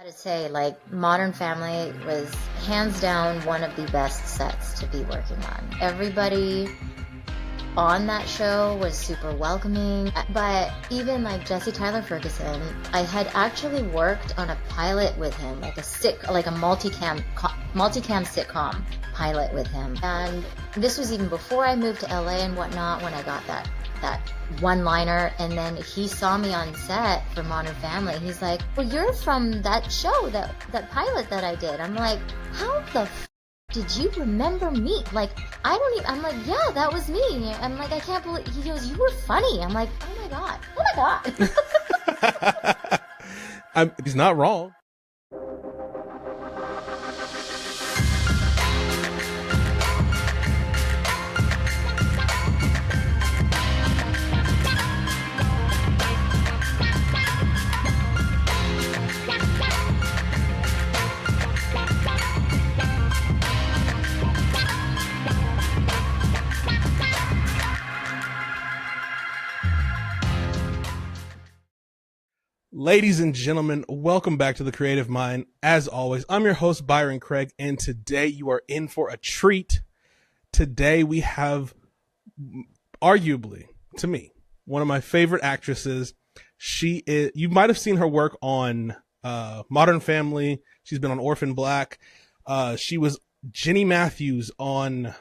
To say, like, Modern Family was hands down one of the best sets to be working on. Everybody on that show was super welcoming, but even like Jesse Tyler Ferguson, I had actually worked on a pilot with him, like a multicam sitcom pilot with him, and this was even before I moved to LA and whatnot. When I got that one-liner, and then he saw me on set for Modern Family. He's like, "Well, you're from that show, that pilot that I did." I'm like, "How the did you remember me?" Like, I don't even, I'm like, "Yeah, that was me." I'm like, "I can't believe," he goes, "You were funny." I'm like, "Oh my God. He's not wrong. Ladies and gentlemen, welcome back to The Creative Mind. As always, I'm your host, Byron Craig, and today you are in for a treat. Today we have, arguably, to me, one of my favorite actresses. You might have seen her work on Modern Family. She's been on Orphan Black. She was Jenny Matthews on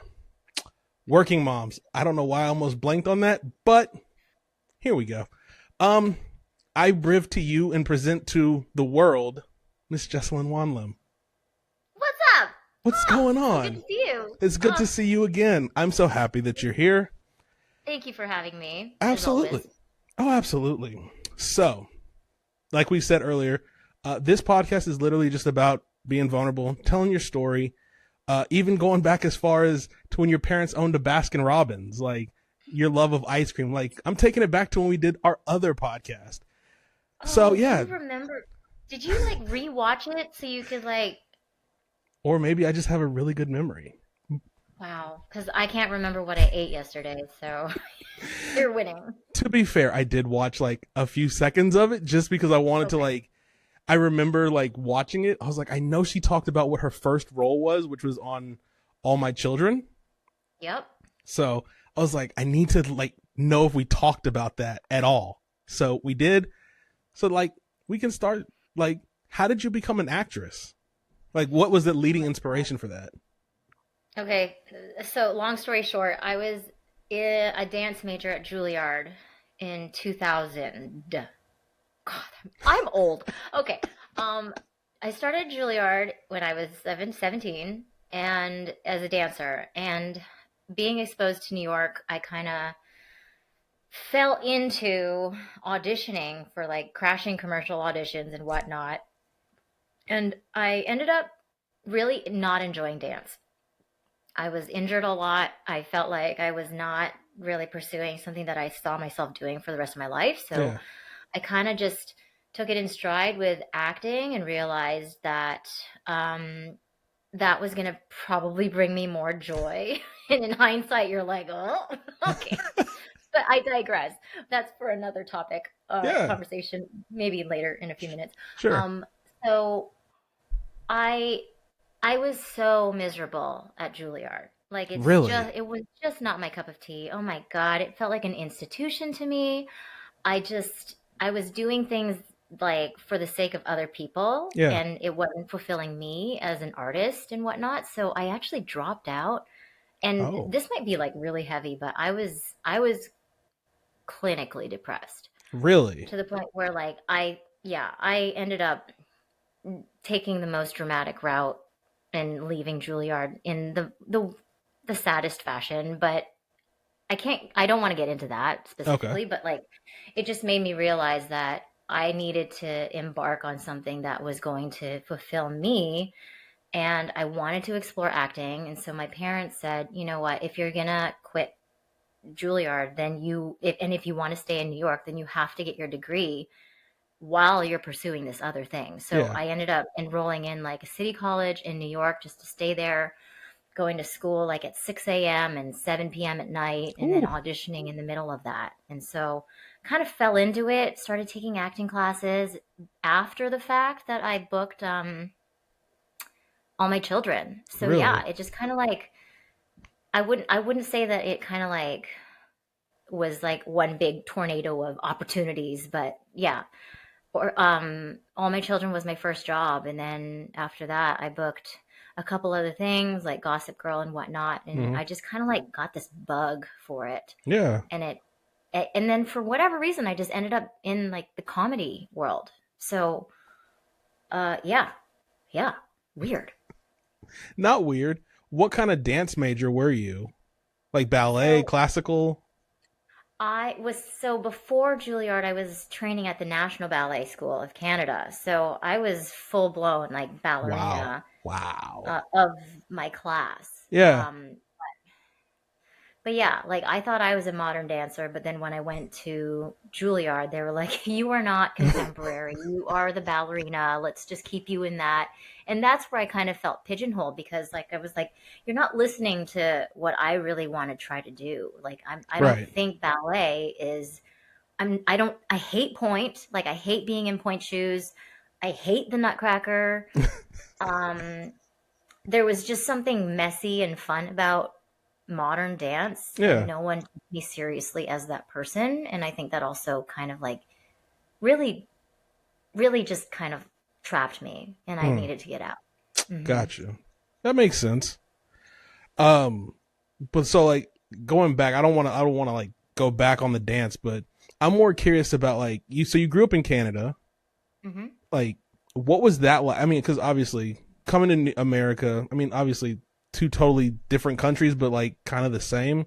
Working Moms. I don't know why I almost blanked on that, but here we go. I bring to you and present to the world Miss Jessalyn Wanlim. What's up? What's going on? Good to see you. It's good to see you again. I'm so happy that you're here. Thank you for having me. Absolutely. Oh, absolutely. So, like we said earlier, this podcast is literally just about being vulnerable, telling your story, even going back as far as to when your parents owned a Baskin Robbins, like your love of ice cream. Like, I'm taking it back to when we did our other podcast. So yeah. Do you remember? Did you like rewatch it so you could like? Or maybe I just have a really good memory. Wow, because I can't remember what I ate yesterday, so you're winning. To be fair, I did watch like a few seconds of it just because I wanted to like. I remember like watching it. I was like, I know she talked about what her first role was, which was on All My Children. Yep. So I was like, I need to like know if we talked about that at all. So we did. So, like, we can start, like, how did you become an actress? Like, what was the leading inspiration for that? Okay, so long story short, I was a dance major at Juilliard in 2000. God, I'm old. Okay, I started Juilliard when I was 17 and as a dancer, and being exposed to New York, I kind of fell into auditioning for like crashing commercial auditions and whatnot. And I ended up really not enjoying dance. I was injured a lot. I felt like I was not really pursuing something that I saw myself doing for the rest of my life. So yeah. I kind of just took it in stride with acting and realized that that was going to probably bring me more joy. And in hindsight, you're like, oh, okay. But I digress. That's for another topic, conversation, maybe later in a few minutes. Sure. So I was so miserable at Juilliard. Like it was just not my cup of tea. Oh my God. It felt like an institution to me. I was doing things like for the sake of other people, and it wasn't fulfilling me as an artist and whatnot. So I actually dropped out. And this might be like really heavy, but I was clinically depressed. Really? To the point where like I ended up taking the most dramatic route and leaving Juilliard in the saddest fashion, but I don't want to get into that specifically, but like it just made me realize that I needed to embark on something that was going to fulfill me, and I wanted to explore acting. And so my parents said, you know what, if you're gonna quit Juilliard, then if you want to stay in New York, then you have to get your degree while you're pursuing this other thing. So I ended up enrolling in like a city college in New York just to stay there, going to school like at 6 a.m. and 7 p.m. at night, and then auditioning in the middle of that. And so kind of fell into it, started taking acting classes after the fact that I booked all my children. So Really? yeah, it just kind of like I wouldn't say that it kind of like was like one big tornado of opportunities, but yeah. Or all my children was my first job, and then after that I booked a couple other things like Gossip Girl and whatnot, and Hmm. I just kind of like got this bug for it. Yeah. And and then for whatever reason I just ended up in like the comedy world. So yeah, yeah, weird. Not weird. What kind of dance major were you? Like ballet, So classical? I was so before Juilliard, I was training at the National Ballet School of Canada. So I was full blown like Wow. ballerina Wow. of my class. Yeah. But yeah, like I thought I was a modern dancer, but then when I went to Juilliard, they were like, "You are not contemporary. You are the ballerina. Let's just keep you in that." And that's where I kind of felt pigeonholed because like I was like, "You're not listening to what I really want to try to do." Like I don't Right. think ballet is I hate point. Like I hate being in point shoes. I hate the nutcracker. Um there was just something messy and fun about modern dance, and Yeah. no one took me seriously as that person. And I think that also kind of like really, really just kind of trapped me, and I Hmm. needed to get out. Hmm. Gotcha. That makes sense. Um, but so like going back, I don't want to like go back on the dance, but I'm more curious about like you. So you grew up in Canada. Hmm. Like, what was that like? I mean, because obviously coming to America, I mean, obviously two totally different countries, but like kind of the same.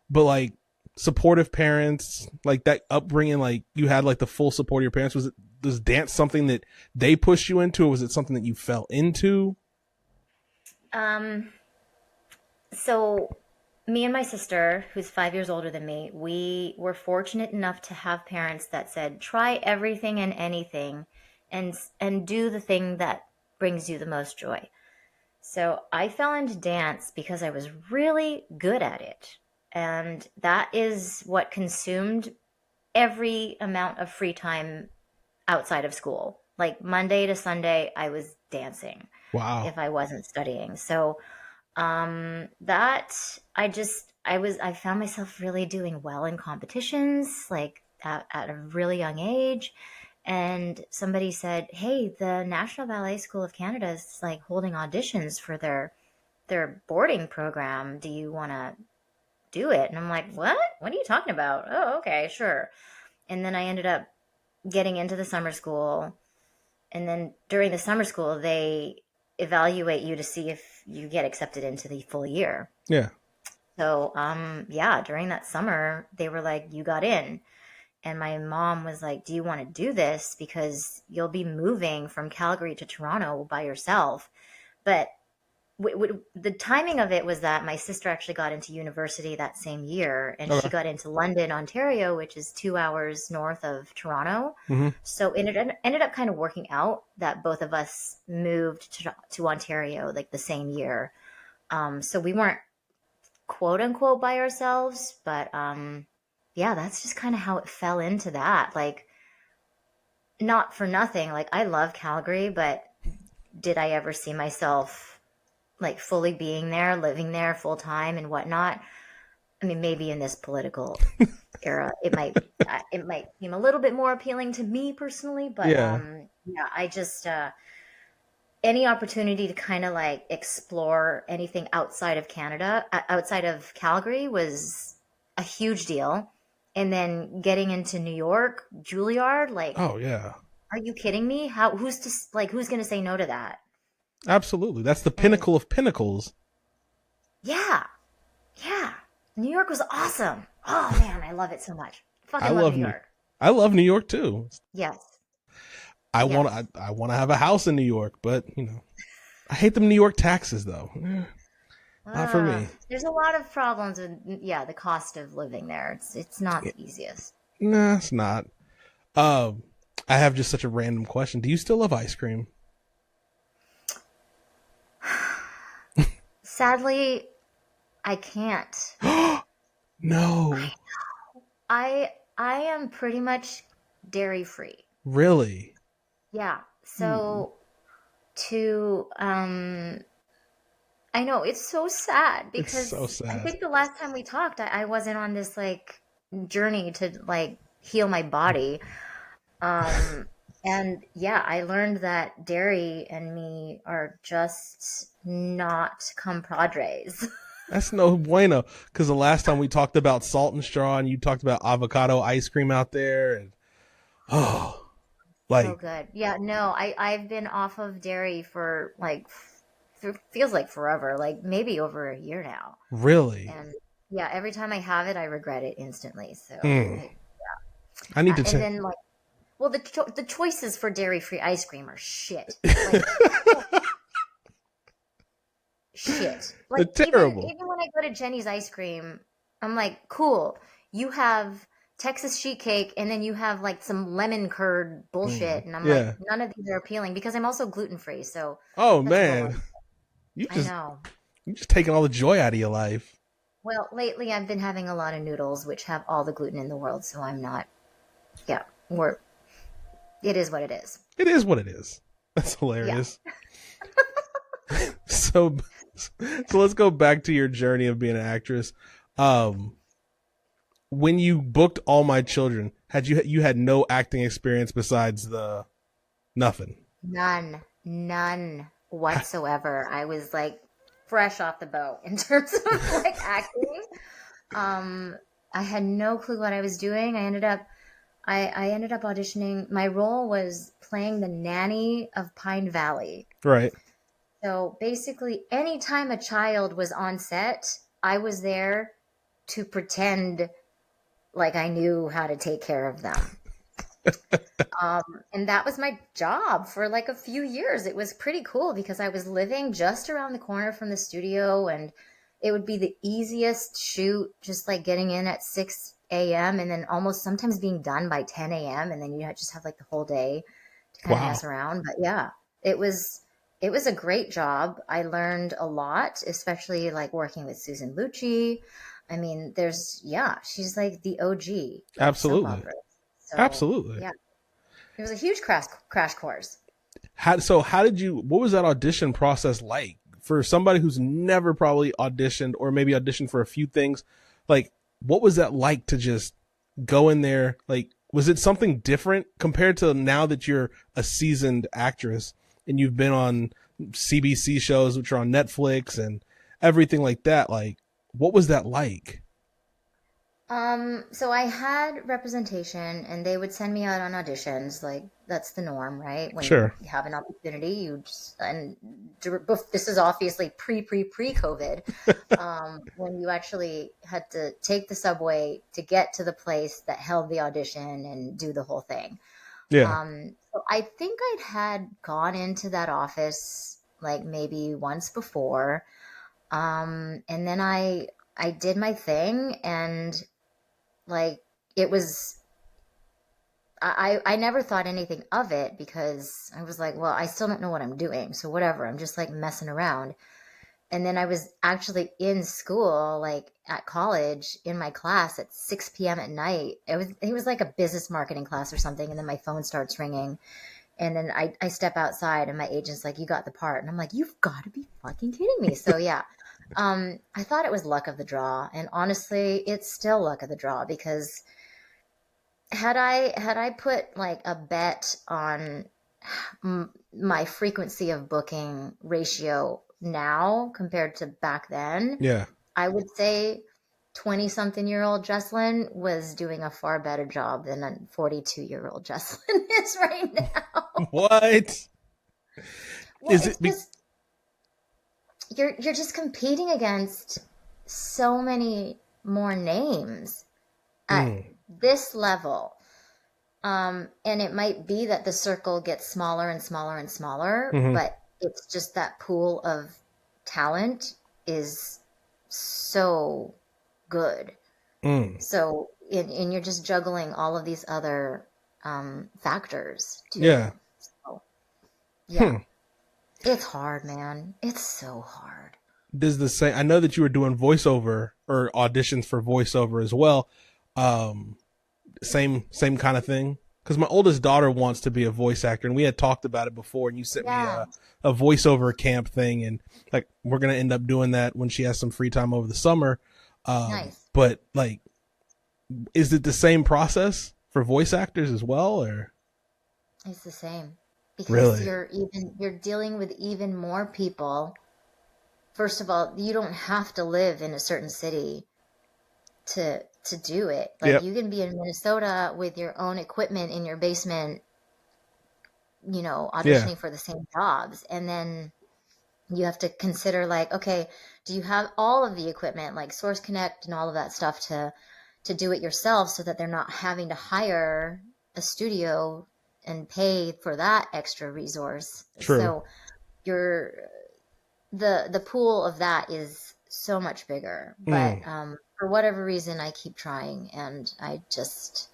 But like supportive parents, like that upbringing, like you had like the full support of your parents. Was dance something that they pushed you into, or was it something that you fell into? Um, so me and my sister, who's 5 years older than me, we were fortunate enough to have parents that said, try everything and anything and do the thing that brings you the most joy. So I fell into dance because I was really good at it. And that is what consumed every amount of free time outside of school. Like Monday to Sunday, I was dancing Wow. if I wasn't studying. So that I found myself really doing well in competitions, like at a really young age. And somebody said, "Hey, the National Ballet School of Canada is like holding auditions for their boarding program. Do you want to do it?" And I'm like, "What? What are you talking about?" "Oh, okay, sure." And then I ended up getting into the summer school. And then during the summer school, they evaluate you to see if you get accepted into the full year. Yeah. So, yeah, during that summer, they were like, "You got in." And my mom was like, "Do you want to do this? Because you'll be moving from Calgary to Toronto by yourself." But the timing of it was that my sister actually got into university that same year, and she Okay. got into London, Ontario, which is 2 hours north of Toronto. Hmm. So it ended up kind of working out that both of us moved to Ontario like the same year. So we weren't quote unquote by ourselves, but yeah, that's just kind of how it fell into that. Like, not for nothing. Like, I love Calgary, but did I ever see myself like fully being there, living there full time and whatnot? I mean, maybe in this political era, it might seem a little bit more appealing to me personally, but Yeah. yeah, I just any opportunity to kind of like explore anything outside of Canada, outside of Calgary was a huge deal. And then getting into New York, Juilliard, like, Oh yeah. are you kidding me? Who's going to say no to that? Absolutely. That's the And pinnacle of pinnacles. yeah, yeah. New York was awesome. Oh man, I love it so much. I Fucking love love New New York. I love New York too. Yes. I want Yes. I want to have a house in New York, but you know, I hate them New York taxes though. Not for me. There's a lot of problems with yeah, the cost of living there. It's not Yeah, the easiest. nah, it's not. Um, I have just such a random question. Do you still love ice cream? Sadly, I can't. No. I I am pretty much dairy free. Really? Yeah. Hmm. So to I know it's so sad It's so because I sad. think the last time we talked, I wasn't on this like journey to like heal my body. Um, and yeah, I learned that dairy and me are just not compadres. That's no bueno. Because the last time we talked about salt and straw, and you talked about avocado ice cream out there, and oh, So like good. Yeah, no, I've been off of dairy for like feels like forever, like maybe over a year now. really? And yeah, every time I have it, I regret it instantly. So, Hmm. I need to and check. then like, well, the choices for dairy-free ice cream are shit. Like, oh, shit. They're Like terrible. even when I go to Jenny's ice cream, I'm like, cool. You have Texas sheet cake, and then you have like some lemon curd Hmm. bullshit, and I'm like, Yeah. none of these are appealing because I'm also gluten free. So Oh that's a bonus. man, you I just know. you just taking all the joy out of your life. Well, lately I've been having a lot of noodles, which have all the gluten in the world, so I'm not. Yeah, we're it is what it is. It is what it is. That's Yeah. hilarious. So, so let's go back to your journey of being an actress. Um, when you booked All My Children, you had no acting experience besides the nothing? None whatsoever. I was like fresh off the boat in terms of like acting. Um, I had no clue what I was doing. I ended up auditioning. My role was playing the nanny of Pine Valley. Right. So basically, anytime a child was on set, I was there to pretend like I knew how to take care of them. Um, and that was my job for like a few years. It was pretty cool because I was living just around the corner from the studio, and it would be the easiest shoot, just like getting in at 6 a.m. and then almost sometimes being done by 10 a.m. And then you just have like the whole day to kind of mess Wow. around. But yeah, it was it was a great job. I learned a lot, especially like working with Susan Lucci. I mean, yeah, she's like the OG of soap Absolutely. operas. So Absolutely. yeah. It was a huge crash course. How did you? What was that audition process like for somebody who's never probably auditioned or maybe auditioned for a few things? Like, what was that like to just go in there? Like, was it something different compared to now that you're a seasoned actress and you've been on CBC shows, which are on Netflix and everything like that? Like, what was that like? So I had representation and they would send me out on auditions. Like that's the norm, right? When you Sure. have an opportunity, you just, and this is obviously pre-COVID, when you actually had to take the subway to get to the place that held the audition and do the whole thing. Yeah. So I think I'd had gone into that office like maybe once before. And then I did my thing and like it was I never thought anything of it because I was like, well, I still don't know what I'm doing. So whatever, I'm just like messing around. And then I was actually in school, like at college in my class at 6 p.m. at night. It was like a business marketing class or something. And then my phone starts ringing. And then I step outside and my agent's like, you got the part. And I'm like, you've got to be fucking kidding me. So yeah, I thought it was luck of the draw. And honestly, it's still luck of the draw because had I put like a bet on my frequency of booking ratio now compared to back then, Yeah. I would say 20 something year old Jessalyn was doing a far better job than a 42-year-old Jessalyn is right now. What Well, is it's it? just you're just competing against so many more names at Mm, this level. And it might be that the circle gets smaller and smaller and smaller, hmm. but it's just that pool of talent is so good. Mm, So, and you're just juggling all of these other factors yeah. too. So, yeah, Hmm. it's hard, man. It's so hard. Does the same? I know that you were doing voiceover or auditions for voiceover as well. Um, same kind of thing? Because my oldest daughter wants to be a voice actor, and we had talked about it before. And you sent me Yeah, a voiceover camp thing, and like we're gonna end up doing that when she has some free time over the summer. nice. But like, is it the same process for voice actors as well, or It's the same because really? you're dealing with even more people. First of all, you don't have to live in a certain city to do it. Like Yep. you can be in Minnesota with your own equipment in your basement, Yeah. auditioning for the same jobs. And then you have to consider like, okay, do you have all of the equipment like Source Connect and all of that stuff to do it yourself so that they're not having to hire a studio and pay for that extra resource. True. So you're the pool of that is so much bigger. But Mm. for whatever reason, I keep trying, and I just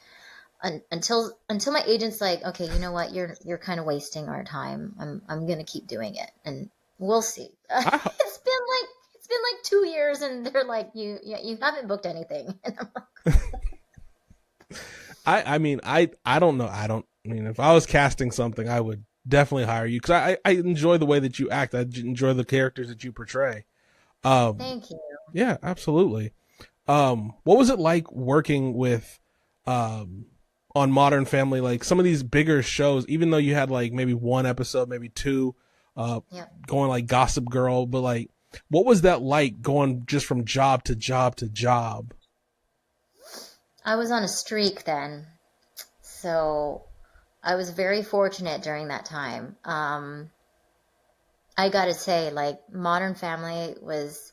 until my agent's like, okay, you know what, you're kind of wasting our time. I'm gonna keep doing it, and we'll see. I It's been like 2 years, and they're like, you haven't booked anything, and I'm like, I mean, I don't know. I mean, if I was casting something, I would definitely hire you because I enjoy the way that you act. I enjoy the characters that you portray. Um, thank you. yeah, absolutely. What was it like working with, um, on Modern Family? Like some of these bigger shows, even though you had like maybe one episode, maybe two, Yep. going like Gossip Girl, but like, what was that like going just from job to job to job? I was on a streak then, so I was very fortunate during that time. I gotta say, like, Modern Family was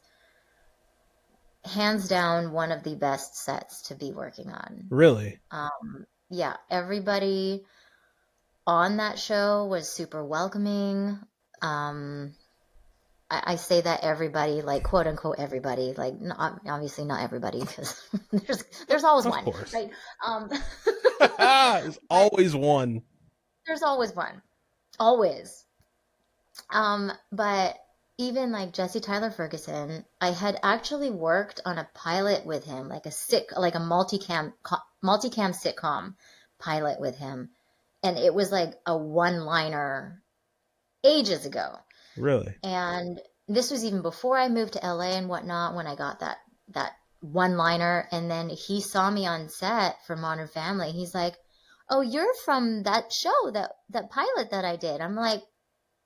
hands down one of the best sets to be working on. Really? Yeah, everybody on that show was super welcoming. Um, I say that everybody, like quote unquote everybody, like not, obviously not everybody, because there's always Of one, course. right? Um, There's but always one. there's always one, always. But even like Jesse Tyler Ferguson, I had actually worked on a pilot with him, like a multicam sitcom pilot with him, and it was like a one-liner ages ago. Really? And this was even before I moved to LA and whatnot when I got that one-liner. And then he saw me on set for Modern Family. He's like, "Oh, you're from that show, that pilot that I did." I'm like,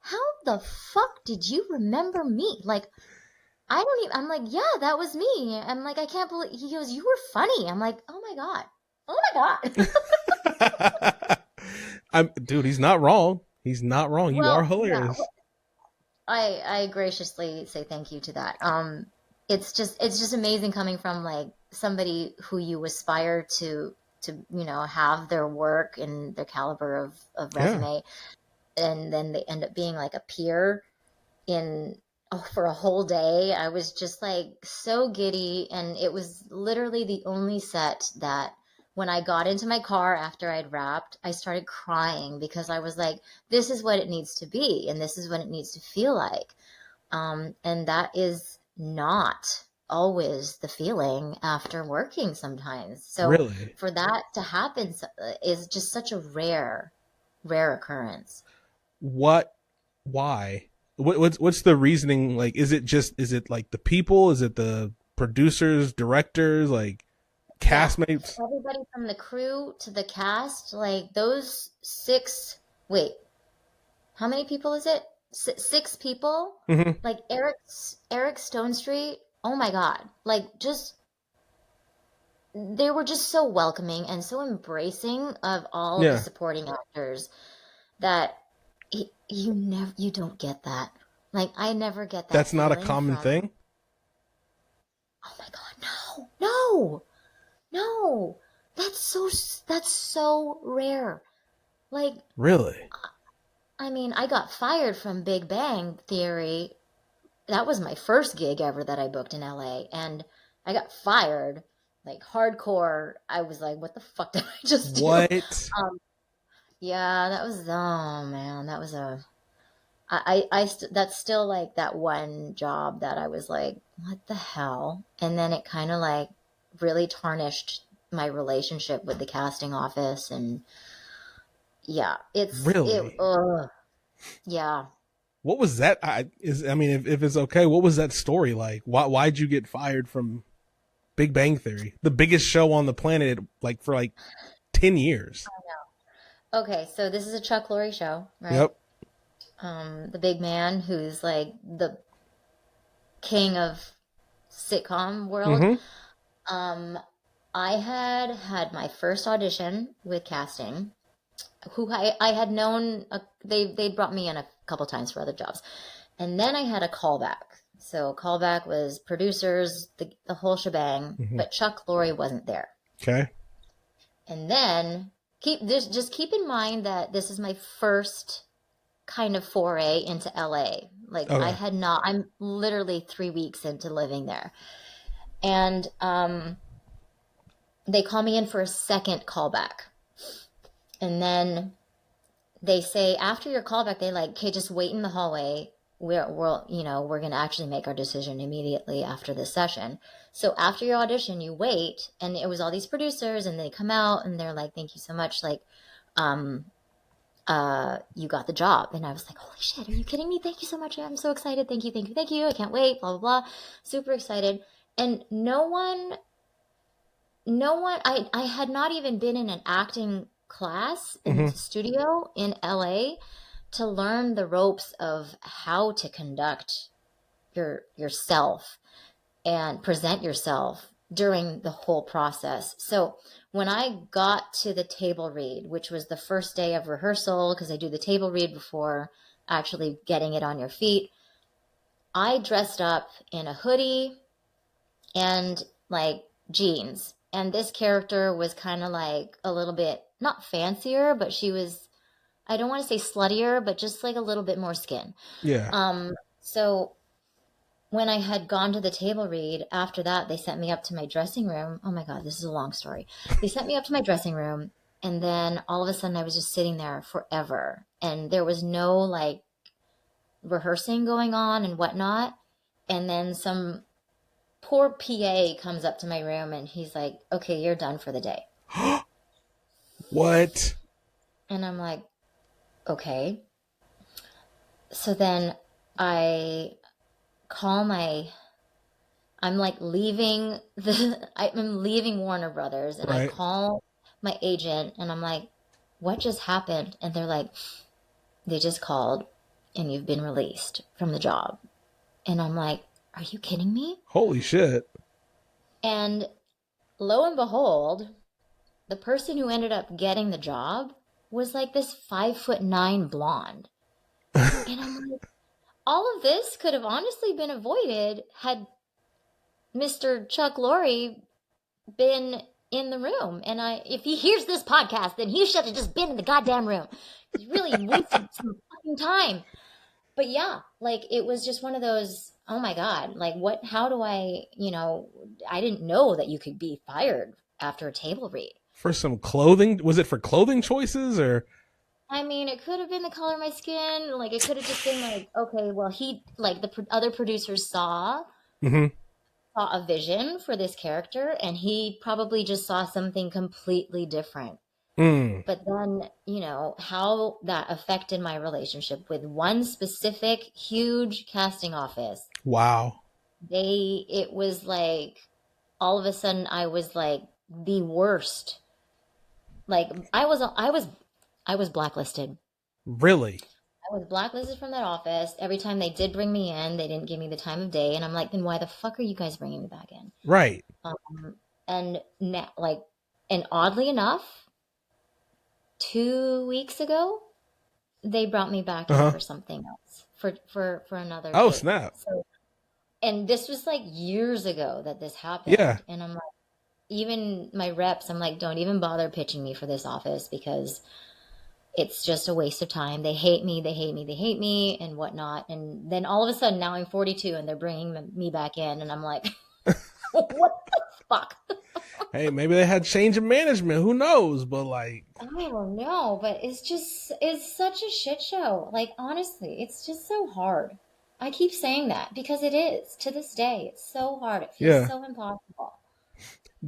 how the fuck did you remember me? Like, I don't even, I'm like, yeah, that was me. I'm like, I can't believe, he goes, you were funny. I'm like, oh my God. Oh my God. Dude, he's not wrong. He's not wrong. You are Well, yeah, hilarious. I graciously say thank you to that. It's just amazing coming from like somebody who you aspire to have their work and their caliber of Yeah. resume, and then they end up being like a peer in for a whole day. I was just like so giddy, and it was literally the only set that when I got into my car after I'd wrapped, I started crying because I was like, this is what it needs to be, and this is what it needs to feel like. And that is not always the feeling after working sometimes. So Really? for that to happen is just such a rare occurrence. What? Why? What's the reasoning? Like, is it like the people? Is it the producers, directors, like Yeah, castmates? everybody from the crew to the cast, like those six, wait, how many people is it? Six people? Hmm. Like Eric Stone Street. Oh my God. Like just they were just so welcoming and so embracing of all of the Yeah. supporting actors that you don't get that. Like I never get that That's not a feeling common from, thing. oh my God, no. No. No. That's so rare. Like, Really? I mean, I got fired from Big Bang Theory. That was my first gig ever that I booked in LA, and I got fired like hardcore. I was like, what the fuck did I just do? What? Um, yeah, that was, oh man, that was that's still like that one job that I was like, what the hell? And then it kind of like really tarnished my relationship with the casting office. And yeah, Really? yeah. What was that? I mean, if it's okay, what was that story like? Why'd you get fired from Big Bang Theory, the biggest show on the planet, like for like 10 years? Okay, so this is a Chuck Lorre show, right? Yep. The big man who's like the king of sitcom world. Mm-hmm. Um, I had my first audition with casting, who I had known. They'd brought me in a couple times for other jobs, and then I had a callback. So callback was producers, the whole shebang, Mm-hmm. but Chuck Lorre wasn't there. Okay. And then just keep in mind that this is my first kind of foray into LA. Like Okay. I had not. I'm literally 3 weeks into living there, and they call me in for a second callback. And then they say after your callback, they like, okay, just wait in the hallway. We're going to actually make our decision immediately after this session. So after your audition, you wait, and it was all these producers, and they come out and they're like, thank you so much. Like, you got the job. And I was like, holy shit, are you kidding me? Thank you so much. I'm so excited. Thank you, thank you, thank you. I can't wait, blah, blah, blah. Super excited. And no one, I had not even been in an acting class in Mm-hmm. the studio in LA to learn the ropes of how to conduct yourself and present yourself during the whole process. So when I got to the table read, which was the first day of rehearsal, because I do the table read before actually getting it on your feet, I dressed up in a hoodie and like jeans. And this character was kind of like a little bit, not fancier, but she was, I don't want to say sluttier, but just like a little bit more skin. Yeah. So when I had gone to the table read, after that, they sent me up to my dressing room. Oh my God, this is a long story. They sent me up to my dressing room, and then all of a sudden I was just sitting there forever. And there was no like rehearsing going on and whatnot. And then some poor PA comes up to my room and he's like, okay, you're done for the day. What? And I'm like, okay. So then I call I'm like leaving I'm leaving Warner Brothers, and I Right. call my agent and I'm like, what just happened? And they're like, they just called and you've been released from the job. And I'm like, are you kidding me? Holy shit. And lo and behold, the person who ended up getting the job was like this 5'9" blonde. And I'm like, all of this could have honestly been avoided had Mr. Chuck Lorre been in the room. And if he hears this podcast, then he should have just been in the goddamn room. He really wasted some fucking time. But yeah, like it was just one of those, oh my God, like how do I didn't know that you could be fired after a table read. For some clothing? Was it for clothing choices or? I mean, it could have been the color of my skin. Like, it could have just been like, okay, well, other producers Mm-hmm. saw a vision for this character, and he probably just saw something completely different. Mm. But then, how that affected my relationship with one specific huge casting office. Wow. It was like, all of a sudden, I was like the worst. Like, I was blacklisted. Really? I was blacklisted from that office. Every time they did bring me in, they didn't give me the time of day, and I'm like, then why the fuck are you guys bringing me back in? Right. And now, and oddly enough, 2 weeks ago, they brought me back in for something else, for another Oh, gig. snap. So, and this was like years ago that this happened. Yeah. And I'm like, even my reps, I'm like, don't even bother pitching me for this office because it's just a waste of time. They hate me, they hate me, they hate me, and whatnot. And then all of a sudden, now I'm 42 and they're bringing me back in, and I'm like, what the fuck? Hey, maybe they had change of management. Who knows? But like, I don't know, but it's such a shit show. Like, honestly, it's just so hard. I keep saying that because it is to this day. It's so hard. It feels yeah. so impossible.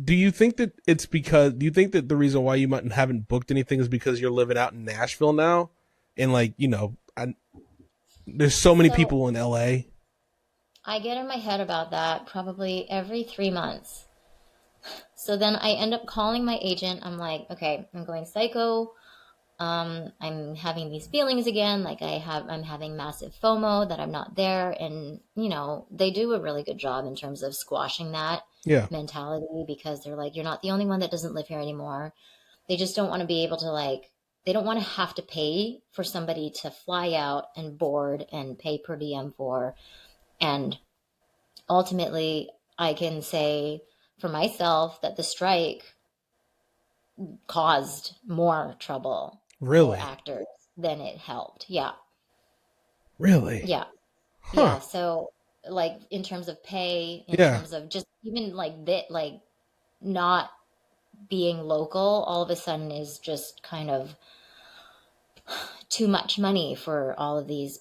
Do you think that do you think that the reason why you haven't booked anything is because you're living out in Nashville now? And like, there's so many So people in LA. I get in my head about that probably every 3 months. So then I end up calling my agent. I'm like, okay, I'm going psycho. I'm having these feelings again. Like I'm having massive FOMO that I'm not there. And, they do a really good job in terms of squashing that Yeah. mentality because they're like, you're not the only one that doesn't live here anymore. They just don't want to be able to they don't want to have to pay for somebody to fly out and board and pay per diem for. And ultimately, I can say for myself that the strike caused more trouble for Really? actors than it helped. Yeah. Really? Yeah. Huh. Yeah. So, like, in terms of pay, in Yeah. terms of just even like that, like, not being local all of a sudden is just kind of too much money for all of these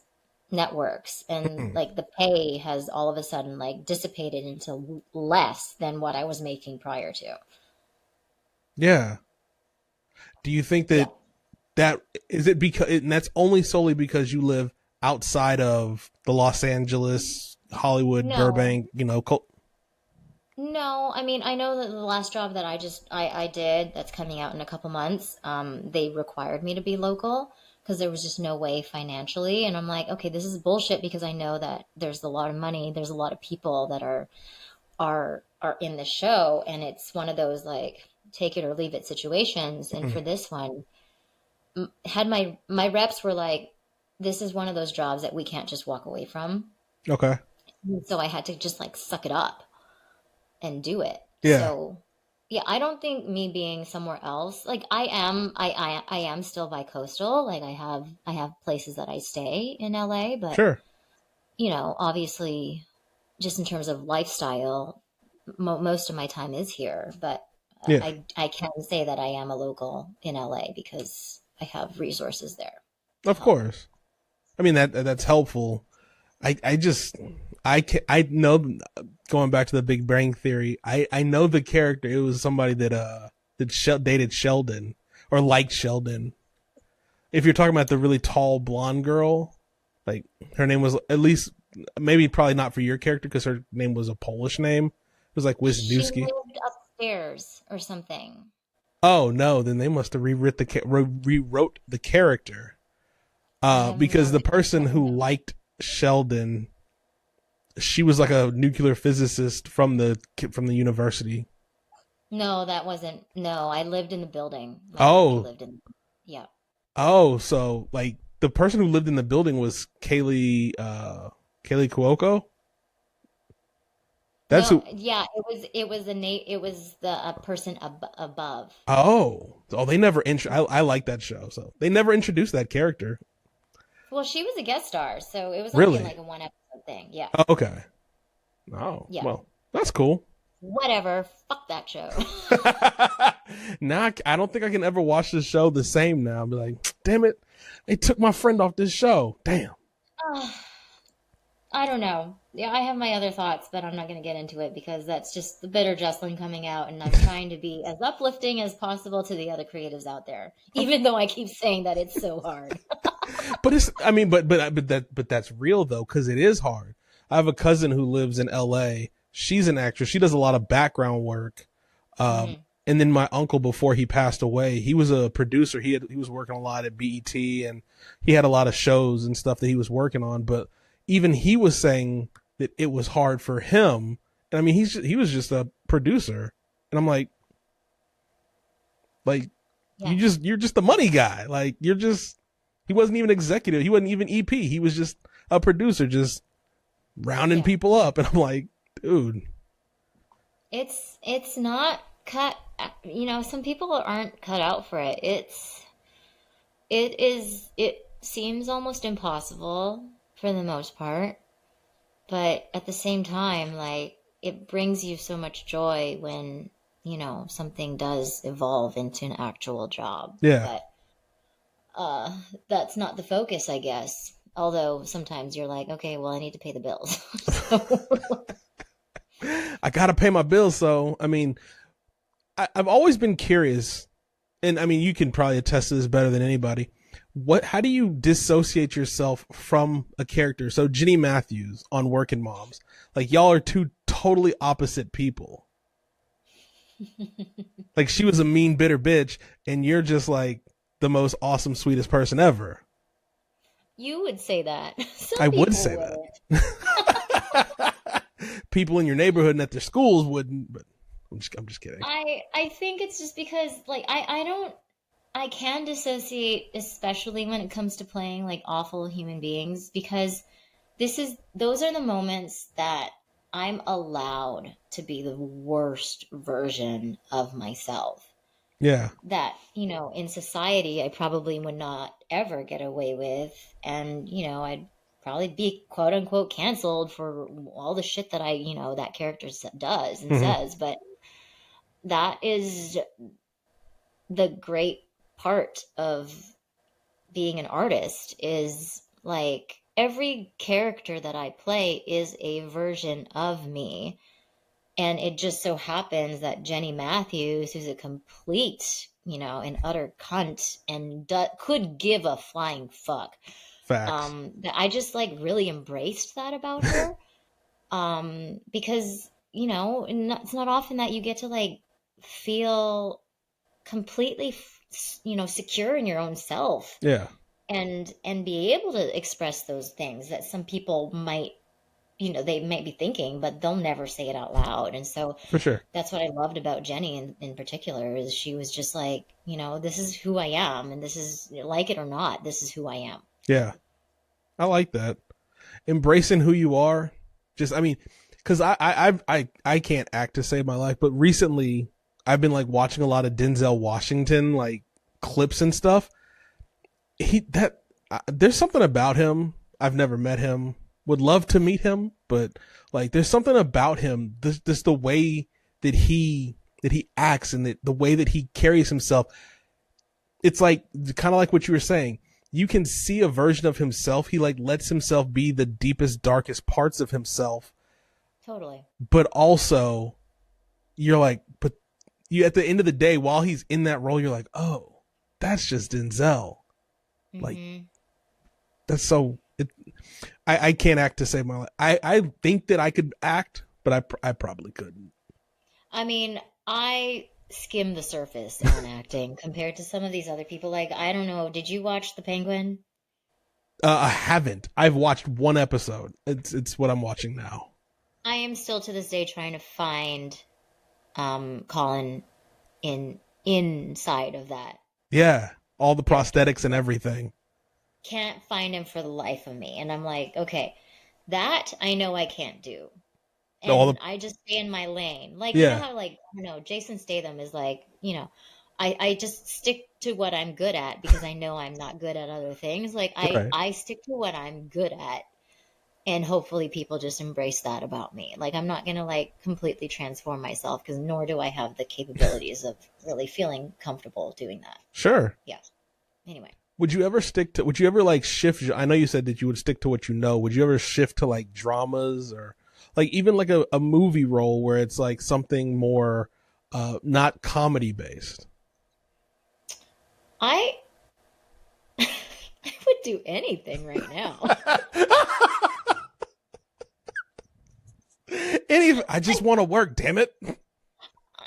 networks. And Mm. like the pay has all of a sudden like dissipated into less than what I was making prior to. Yeah. Do you think Yeah. that is it because and that's only solely because you live outside of the Los Angeles, Hollywood, No, Burbank, no. I mean, I know that the last job that I did that's coming out in a couple months, they required me to be local because there was just no way financially. And I'm like, okay, this is bullshit because I know that there's a lot of money, there's a lot of people that are in the show, and it's one of those like take it or leave it situations. And Mm. for this one, had my reps were like, this is one of those jobs that we can't just walk away from. Okay. So I had to just like suck it up and do it. Yeah. So yeah, I don't think me being somewhere else, like I am still bi-coastal. Like I have places that I stay in LA, but Sure. obviously just in terms of lifestyle, most of my time is here, but Yeah. I can say that I am a local in LA because I have resources there to Of help. course. I mean that's helpful. I just I know, going back to the Big Bang Theory. I know the character. It was somebody that dated Sheldon or liked Sheldon. If you're talking about the really tall blonde girl, like her name was at least maybe probably not for your character because her name was a Polish name. It was like She Wisniewski. lived upstairs or something. Oh no, then they must have rewrote the character. I have Because no the person idea. who liked Sheldon, she was like a nuclear physicist from the university. No, that wasn't. No, I lived in the building. Like I Oh, lived in. Yeah. so like the person who lived in the building was Kaylee Cuoco. That's No, who. yeah, it was the person above. Oh, they never I like that show, so they never introduced that character. Well, she was a guest star, so it was only Really? like a one episode thing. Yeah. Oh, okay. Oh, Yeah. well, that's cool. Whatever. Fuck that show. Now I don't think I can ever watch this show the same now. I'll be like, damn it, they took my friend off this show. Damn. I don't know. Yeah, I have my other thoughts, but I'm not going to get into it because that's just the bitter Jessalyn coming out, and I'm trying to be as uplifting as possible to the other creatives out there, even though I keep saying that it's so hard. But I mean, but that's real though, because it is hard. I have a cousin who lives in L.A. She's an actress. She does a lot of background work. Um, Hmm. and then my uncle, before he passed away, he was a producer. He was working a lot at BET, and he had a lot of shows and stuff that he was working on. But even he was saying that it was hard for him. And I mean, he was just a producer, and I'm like Yeah, you're just the money guy. Like he wasn't even executive. He wasn't even EP. He was just a producer, just rounding yeah. people up. And I'm like, dude, It's not cut. Some people aren't cut out for it. It seems almost impossible for the most part, but at the same time, like it brings you so much joy when, something does evolve into an actual job. yeah. But uh that's not the focus, I guess. Although sometimes you're like, okay, well, I need to pay the bills. So I gotta pay my bills. So I mean, I've always been curious, and I mean, you can probably attest to this better than anybody. How do you dissociate yourself from a character? So Jenny Matthews on Workin' Moms, like y'all are two totally opposite people. Like she was a mean, bitter bitch, and you're just like the most awesome, sweetest person ever. You would say that. Some I would people say wouldn't. that. People in your neighborhood and at their schools wouldn't, but I'm just kidding. I think it's just because like I can dissociate, especially when it comes to playing like awful human beings, because those are the moments that I'm allowed to be the worst version of myself. Yeah, That, in society I probably would not ever get away with. And, I'd probably be quote unquote canceled for all the shit that that character does and hmm says. But that is the great part of being an artist is like every character that I play is a version of me. And it just so happens that Jenny Matthews, who's a complete, an utter cunt and could give a flying fuck, facts. that I just like really embraced that about her. Because, it's not often that you get to like feel completely, secure in your own self Yeah, and be able to express those things that some people might, they might be thinking, but they'll never say it out loud. And so for sure. that's what I loved about Jenny in particular is she was just like, this is who I am, and this is, like it or not, this is who I am. Yeah, I like that. Embracing who you are. Just, I mean, because I can't act to save my life, but recently I've been like watching a lot of Denzel Washington like clips and stuff. There's something about him. I've never met him. Would love to meet him, but like there's something about him. This the way that he acts and the way that he carries himself. It's like kind of like what you were saying. You can see a version of himself. He like lets himself be the deepest, darkest parts of himself. Totally. But also, you're like, but you at the end of the day, while he's in that role, you're like, oh, that's just Denzel. Like, that's so. I can't act to save my life. I think that I could act, but I probably couldn't. I mean, I skim the surface on acting compared to some of these other people. Like, I don't know, did you watch The Penguin? I haven't. I've watched one episode. It's what I'm watching now. I am still to this day trying to find Colin inside of that. Yeah, all the prosthetics and everything. Can't find him for the life of me. And I'm like, okay, that I know I can't do. And I just stay in my lane. Like, you know how, like, I don't know, Jason Statham is like, I just stick to what I'm good at because I know I'm not good at other things. Like, I stick to what I'm good at. And hopefully people just embrace that about me. Like, I'm not going to, like, completely transform myself because nor do I have the capabilities of really feeling comfortable doing that. Sure. Yeah. Anyway. Would you ever like shift? I know you said that you would stick to what you know. Would you ever shift to like dramas or like even like a movie role where it's like something more not comedy based? I would do anything right now. I just want to work, damn it.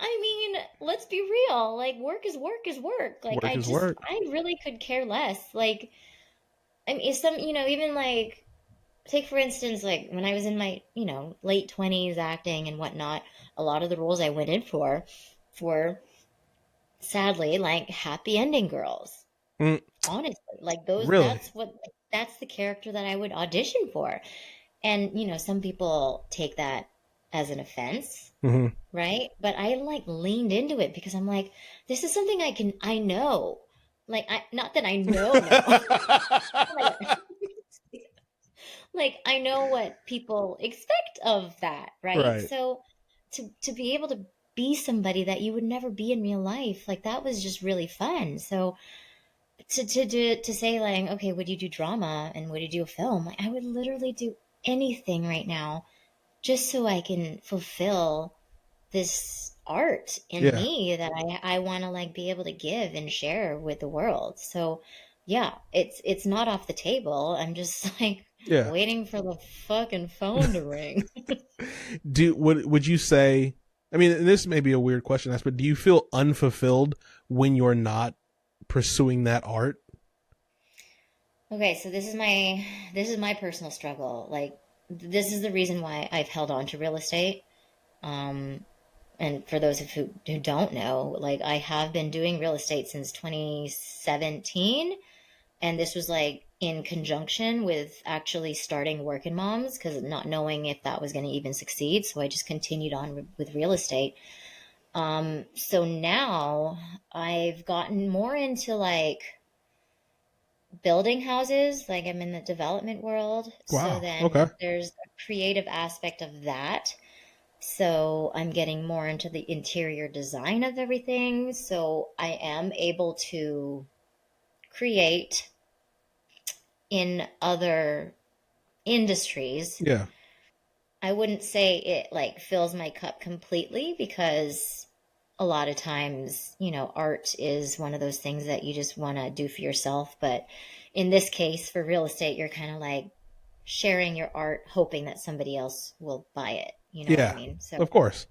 I mean, let's be real. Like, work is work is work. Like, work. I really could care less. Like, I mean, even like, take for instance, like when I was in my, late 20s acting and whatnot, a lot of the roles I went in for, sadly, like happy ending girls. Honestly, like those, really? that's the character that I would audition for. And, some people take that as an offense, right? But I like leaned into it because I'm like, this is something I know. Like, not that I know. Like, I know what people expect of that, right? So to be able to be somebody that you would never be in real life, like that was just really fun. So to say like, okay, would you do drama and would you do a film? Like, I would literally do anything right now just so I can fulfill this art in Yeah. me that I want to like be able to give and share with the world. So yeah, it's not off the table. I'm just like Yeah. waiting for the fucking phone to ring. Would you say, I mean, this may be a weird question to ask, but do you feel unfulfilled when you're not pursuing that art? Okay, so this is my personal struggle. Like this is the reason why I've held on to real estate. Um, and for those of who don't know, like I have been doing real estate since 2017, and this was like in conjunction with actually starting Workin Moms because not knowing if that was going to even succeed, so I just continued on with real estate. So now I've gotten more into like building houses, like I'm in the development world. So Wow. Okay. then there's a creative aspect of that. So I'm getting more into the interior design of everything. So I am able to create in other industries. Yeah. I wouldn't say it like fills my cup completely because a lot of times, art is one of those things that you just want to do for yourself. But in this case, for real estate, you're kind of like sharing your art, hoping that somebody else will buy it. You know what I Yeah. mean? So Of course.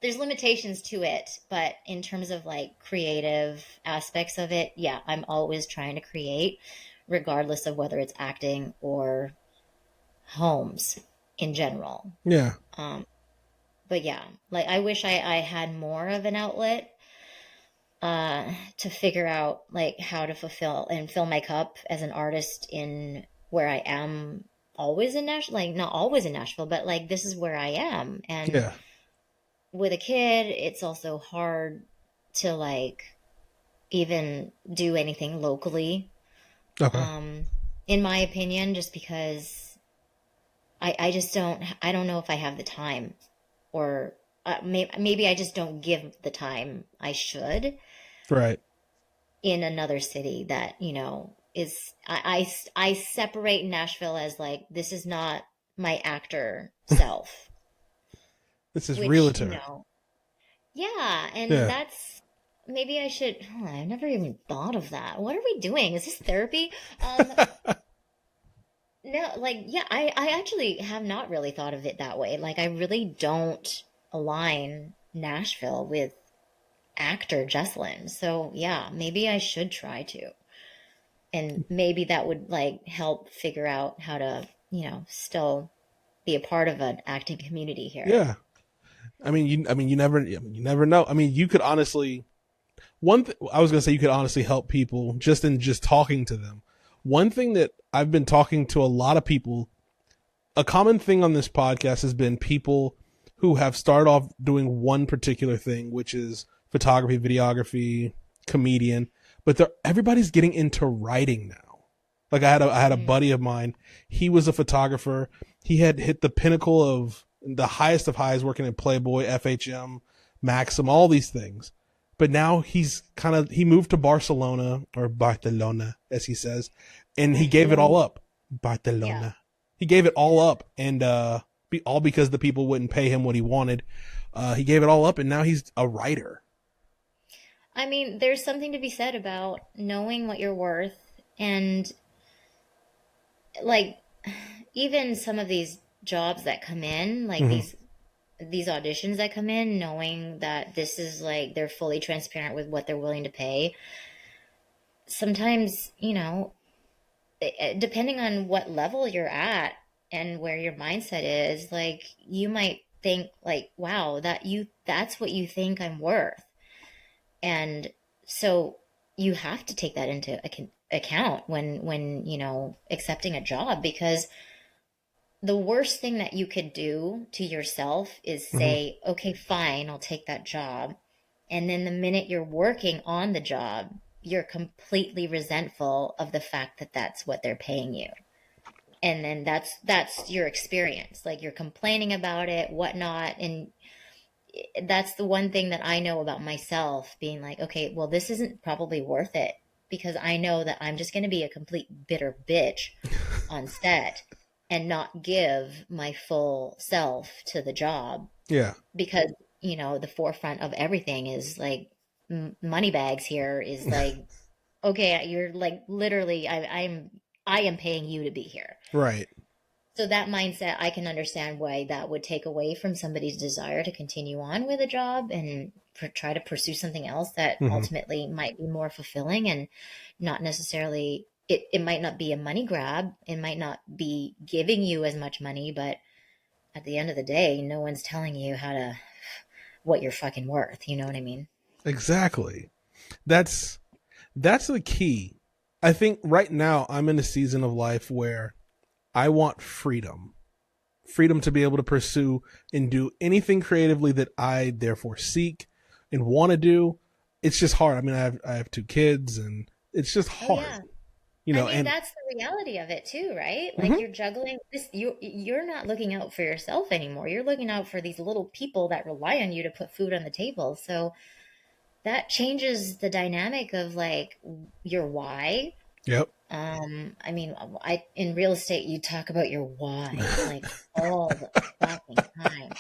there's limitations to it, but in terms of like creative aspects of it, yeah, I'm always trying to create, regardless of whether it's acting or homes in general. Yeah. Um, but yeah, like I wish I had more of an outlet to figure out like how to fulfill and fill my cup as an artist in where I am always in Nashville, like not always in Nashville, but like this is where I am. And Yeah. with a kid, it's also hard to like even do anything locally, Okay. um, in my opinion, just because I just I don't know if I have the time or maybe I just don't give the time I should Right. in another city that, is, I separate Nashville as like, this is not my actor self, This is which, realtor. yeah, and Yeah. that's maybe I should. Oh, I've never even thought of that. What are we doing? Is this therapy? No, like yeah, I actually have not really thought of it that way. Like I really don't align Nashville with actor Jessalyn. So yeah, maybe I should try to. And maybe that would like help figure out how to, still be a part of an acting community here. Yeah. You never know. I mean, you could honestly, I was going to say you could honestly help people just in just talking to them. One thing that I've been talking to a lot of people, a common thing on this podcast has been people who have started off doing one particular thing, which is photography, videography, comedian, but everybody's getting into writing now. Like I had a Mm. buddy of mine. He was a photographer. He had hit the pinnacle of the highest of highs, working at Playboy, FHM, Maxim, all these things. But now he moved to Barcelona, or Barcelona, as he says, and he gave it all up. Yeah. Barcelona. He gave it all up, and all because the people wouldn't pay him what he wanted. He gave it all up, and now he's a writer. I mean, there's something to be said about knowing what you're worth and like even some of these jobs that come in, like Mm-hmm. these auditions that come in, knowing that this is like they're fully transparent with what they're willing to pay. Sometimes, depending on what level you're at and where your mindset is, like you might think like, wow, that's what you think I'm worth. And so you have to take that into account when accepting a job, because the worst thing that you could do to yourself is Mm-hmm. say, okay, fine, I'll take that job. And then the minute you're working on the job, you're completely resentful of the fact that that's what they're paying you. And then that's your experience. Like you're complaining about it, whatnot. And that's the one thing that I know about myself, being like, okay, well, this isn't probably worth it because I know that I'm just going to be a complete bitter bitch on set and not give my full self to the job Yeah. because the forefront of everything is like money bags here is like, okay, you're like literally, I am paying you to be here. Right. So that mindset, I can understand why that would take away from somebody's desire to continue on with a job and try to pursue something else that Hmm. ultimately might be more fulfilling and not necessarily, it might not be a money grab. It might not be giving you as much money, but at the end of the day, no one's telling you what you're fucking worth. You know what I mean? Exactly. That's that's the key. I think right now I'm in a season of life where I want freedom. Freedom to be able to pursue and do anything creatively that I therefore seek and want to do. It's just hard. I mean, I have two kids and it's just Oh hard, yeah. I mean, and that's the reality of it too, right? Like mhm. you're juggling this, you're not looking out for yourself anymore. You're looking out for these little people that rely on you to put food on the table. So that changes the dynamic of like your why. Yep. I mean, I in real estate you talk about your why like all the fucking time.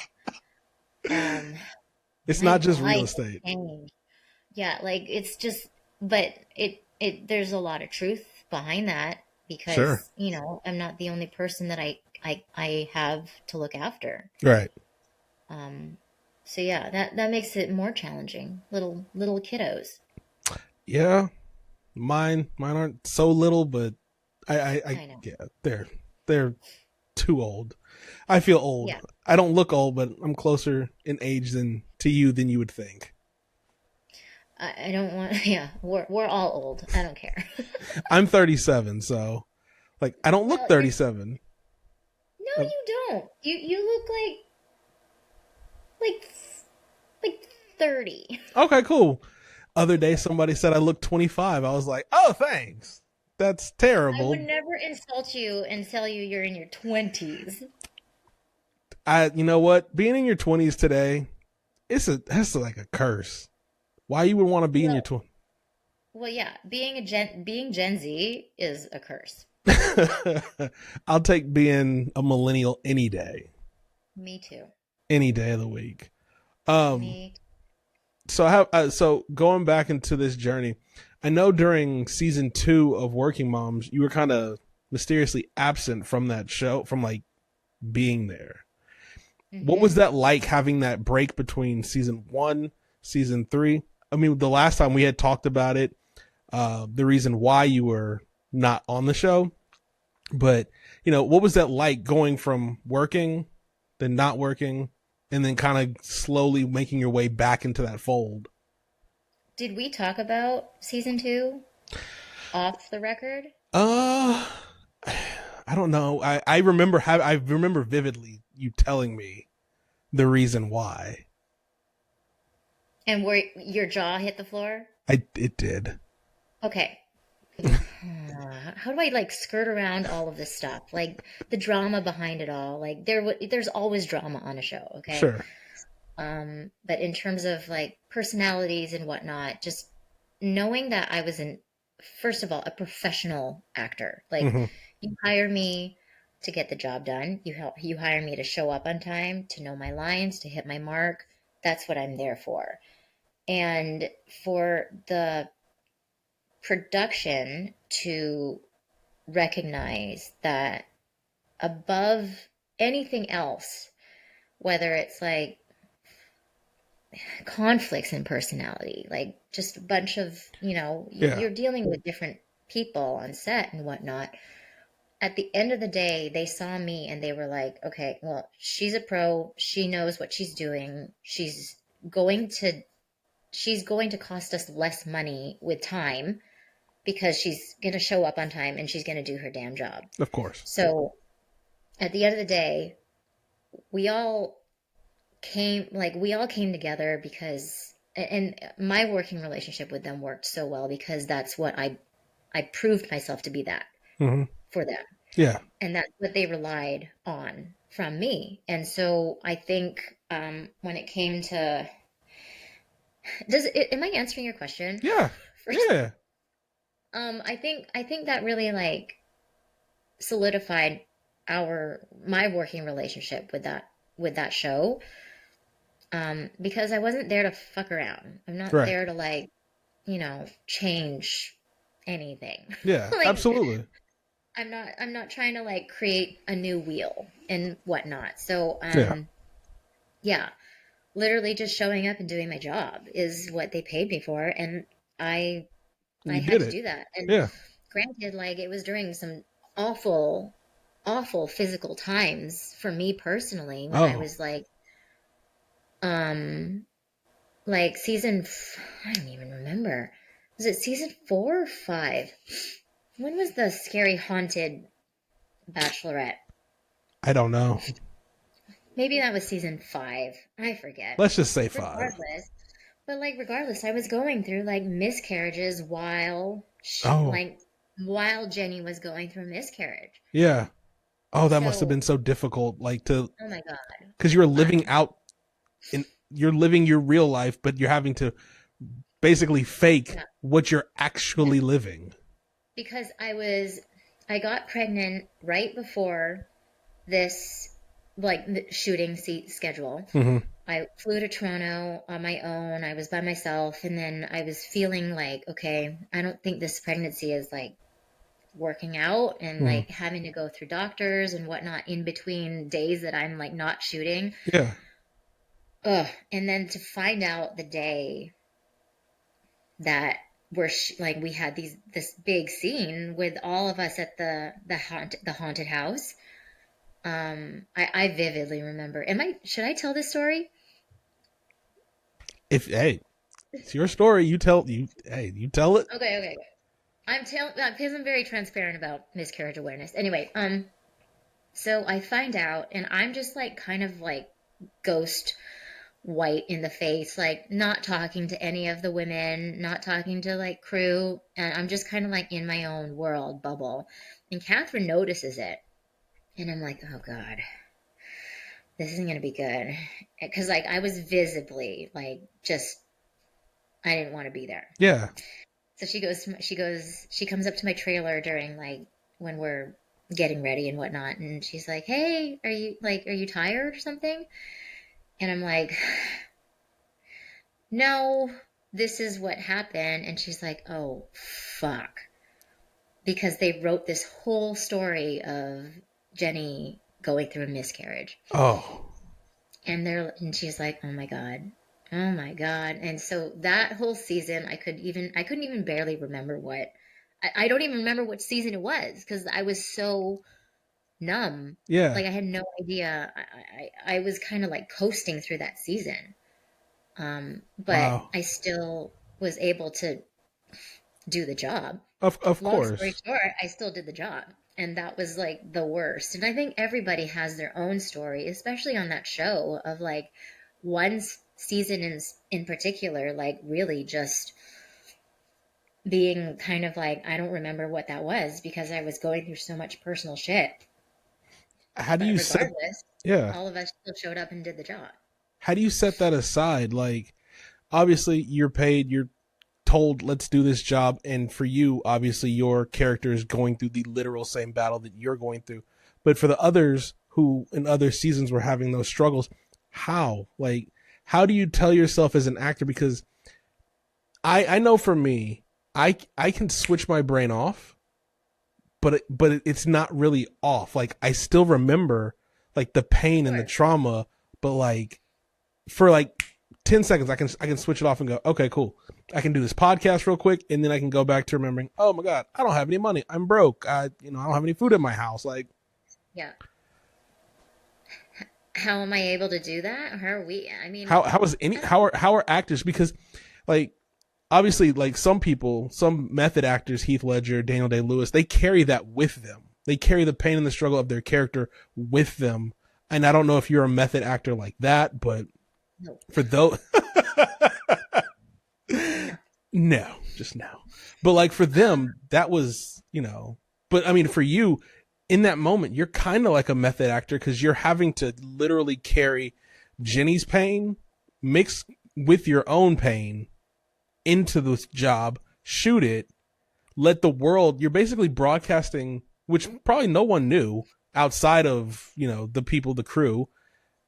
Um, It's my not just why real has estate. changed. Yeah, like it's just, but it there's a lot of truth behind that Sure. because, I'm not the only person that I have to look after. Right. Um, so yeah, that makes it more challenging. Little kiddos. Yeah. Mine aren't so little, but I I know. yeah, they're too old. I feel old. Yeah, I don't look old, but I'm closer in age than to you than you would think. I don't want. Yeah, we're all old. I don't care. I'm 37, so like I don't look Well, you're 37. no, Uh, you don't. You look like like 30. Okay, cool. Other day somebody said I look 25. I was like, "Oh, thanks." That's I would terrible. never insult you and tell you you're in your 20s. You know what? Being in your 20s today, that's like a curse. Why you would want to be in your Well, 20s? well, yeah, being Gen Z is a curse. I'll take being a millennial Me too. any day of the week. Um, Me. so going back into this journey, I know during season 2 of Working Moms, you were kind of mysteriously absent from that show, from like being there. What was Hmm. that like having that break between season 1, season 3? I mean, the last time we had talked about it, the reason why you were not on the show, but what was that like going from working, then not working, and then kind of slowly making your way back into that fold? Did we talk about season two off the record? Uh, I don't know. I remember vividly you telling me the reason why. And where your jaw hit the floor? It did. Okay. How do I like skirt around all of this stuff? Like the drama behind it all. Like there's always drama on a show, okay? Sure. But in terms of like personalities and whatnot, just knowing that I was first of all, a professional actor. Like Hmm. you hire me to get the job done. You hire me to show up on time, to know my lines, to hit my mark. That's what I'm there for. And for the production to recognize that above anything else, whether it's like conflicts in personality, like just a bunch of, Yeah. you're dealing with different people on set and whatnot. At the end of the day, they saw me and they were like, okay, well, she's a pro. She knows what she's doing. Going to, she's going to cost us less money with time because she's going to show up on time and she's going to do her damn job. Of course. So at the end of the day, we all we all came together because and my working relationship with them worked so well because that's what I proved myself to be that Hmm. for them, Yeah. and that's what they relied on from me. And so I think when it came to am I answering your question Yeah. first? Yeah. I think that really like solidified our my working relationship with that show. Because I wasn't there to fuck around. I'm not Right. there to like, change anything. Yeah, Like absolutely. I'm not trying to like create a new wheel and whatnot. So Yeah. yeah, literally just showing up and doing my job is what they paid me for, and I And I you had did to it. do that. And Yeah. granted, like it was during some awful, awful physical times for me personally when I Oh, was um like I don't even remember. Was it season 4 or 5? When was the scary haunted bachelorette? I don't know. Maybe that was season 5. I forget. Let's just say 5. Regardless, but like regardless, I was going through like miscarriages Oh, while Jenny was going through a miscarriage. yeah. Oh, that must have So, been so difficult. Like to, oh my God. because you were living I, out in, you're living your real life, but you're having to basically fake yeah, what you're yeah. actually living. Because I got pregnant right before this like shooting schedule. Hmm. I flew to Toronto on my own. I was by myself, and then I was feeling like, okay, I don't think this pregnancy is like working out, and Hmm. like having to go through doctors and whatnot in between days that I'm like not shooting. Yeah. Ugh. And then to find out the day that like we had this big scene with all of us at the haunted house. I vividly remember. Should I tell this story? If hey, it's your story. You tell you. Hey, you tell it. Okay, okay. I'm telling because I'm very transparent about miscarriage awareness. Anyway, so I find out, and I'm just like kind of like ghost white in the face, like not talking to any of the women, not talking to like crew, and I'm just kind of like in my own world bubble. And Catherine notices it, and I'm like, oh God, this isn't gonna be good, because like I was visibly like just I didn't want to be there. Yeah. So she comes up to my trailer during like when we're getting ready and whatnot, and she's like, "Hey, are you tired or something?" And I'm like, "No, this is what happened." And she's like, "Oh, fuck." Because they wrote this whole story of Jenny going through a miscarriage. Oh. And she's like, "Oh my God. Oh my God." And so that whole season I couldn't even barely remember I don't even remember what season it was because I was so numb. Yeah. Like I had no idea. I was kind of like coasting through that season. But Wow. I still was able to do the job. Of Long story course. short, I still did the job. And that was like the worst. And I think everybody has their own story, especially on that show of like one season in particular, like really just being kind of like, I don't remember what that was because I was going through so much personal shit. How do But you set? regardless, Yeah. all of us still showed up and did the job. How do you set that aside? Like, obviously, you're paid. You're told, let's do this job. And for you, obviously, your character is going through the literal same battle that you're going through. But for the others who in other seasons were having those struggles, how? Like, how do you tell yourself as an actor? Because I know for me, I can switch my brain off, but it's not really off. Like, I still remember like the pain and the Sure. trauma, but like for like 10 seconds I can switch it off and go, okay, cool. I can do this podcast real quick, and then I can go back to remembering, oh my God, I don't have any money, I'm broke, I don't have any food in my house. Like, Yeah. How am I able to do that? How are we? I mean, how is any I don't, how are actors, because like obviously like some people, some method actors, Heath Ledger, Daniel Day-Lewis, they carry that with them. They carry the pain and the struggle of their character with them. And I don't know if you're a method actor like that, but no, for those no. no, just no. But like for them, that was, but I mean, for you in that moment, you're kind of like a method actor because you're having to literally carry Jenny's pain mixed with your own pain into this job, shoot it, let the world, you're basically broadcasting, which probably no one knew outside of, the people, the crew.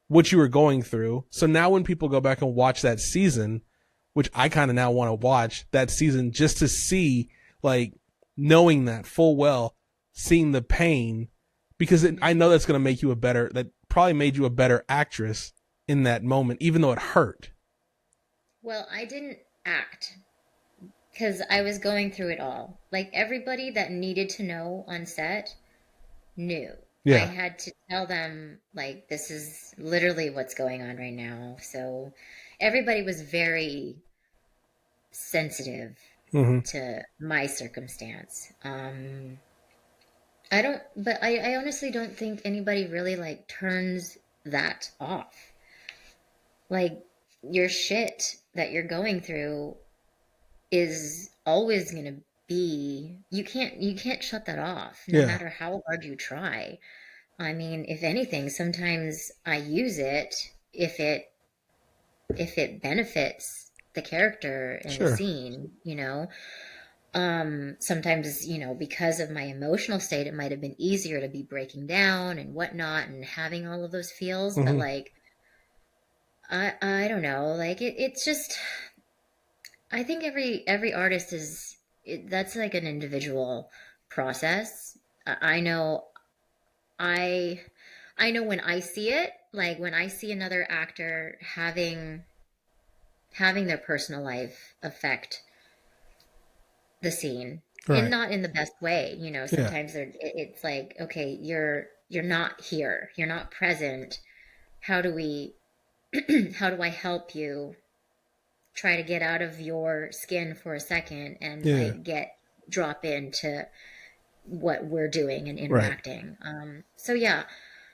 what you were going through. So now when people go back and watch that season, which I kind of now want to watch that season just to see, like, knowing that full well, seeing the pain, because I know that's going to make you that probably made you a better actress in that moment, even though it hurt. Well, I didn't act because I was going through it all. Like everybody that needed to know on set knew. I Yeah. had to tell them, like, this is literally what's going on right now. So everybody was very sensitive Mm-hmm. to my circumstance. I honestly don't think anybody really like turns that off. Like your shit that you're going through is always going to be, you can't shut that off no Yeah. matter how hard you try. I mean, if anything, sometimes I use it if it benefits the character and the Sure. scene, sometimes, because of my emotional state, it might have been easier to be breaking down and whatnot and having all of those feels. But Mm-hmm. like, I don't know, like it's just, I think every artist that's like an individual process. I know, I, I know when I see it, like when I see another actor having their personal life affect the scene, and Right. not in the best way. Yeah. Sometimes it's like, okay, you're not here, you're not present. How do we how do I help you try to get out of your skin for a second and Yeah. like drop into what we're doing and Right. interacting. So yeah,